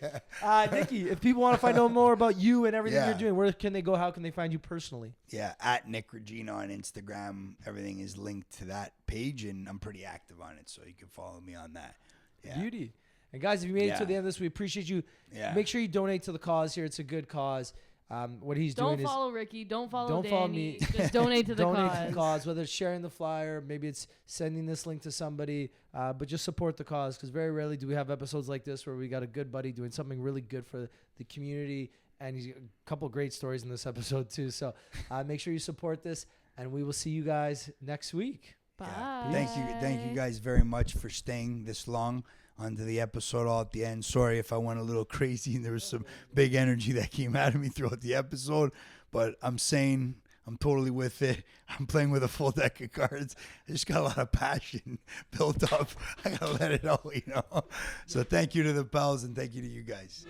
Nikki, if people want to find out more about you and everything you're doing, where can they go? How can they find you personally? Yeah, at Nick Regina on Instagram. Everything is linked to that page, and I'm pretty active on it, so you can follow me on that. Yeah. Beauty. And guys, if you made it to the end of this, we appreciate you. Yeah. Make sure you donate to the cause here. It's a good cause. What he's doing is... Don't follow Ricky. Don't follow me. Just donate to the cause. Donate to the cause, whether it's sharing the flyer, maybe it's sending this link to somebody, but just support the cause, because very rarely do we have episodes like this where we got a good buddy doing something really good for the community, and he's got a couple great stories in this episode too. So make sure you support this, and we will see you guys next week. Bye. Yeah. Thank you guys very much for staying this long onto the episode all at the end. Sorry if I went a little crazy and there was some big energy that came out of me throughout the episode, but I'm sane. I'm totally with it. I'm playing with a full deck of cards. I just got a lot of passion built up. I gotta let it out, So thank you to the pals and thank you to you guys.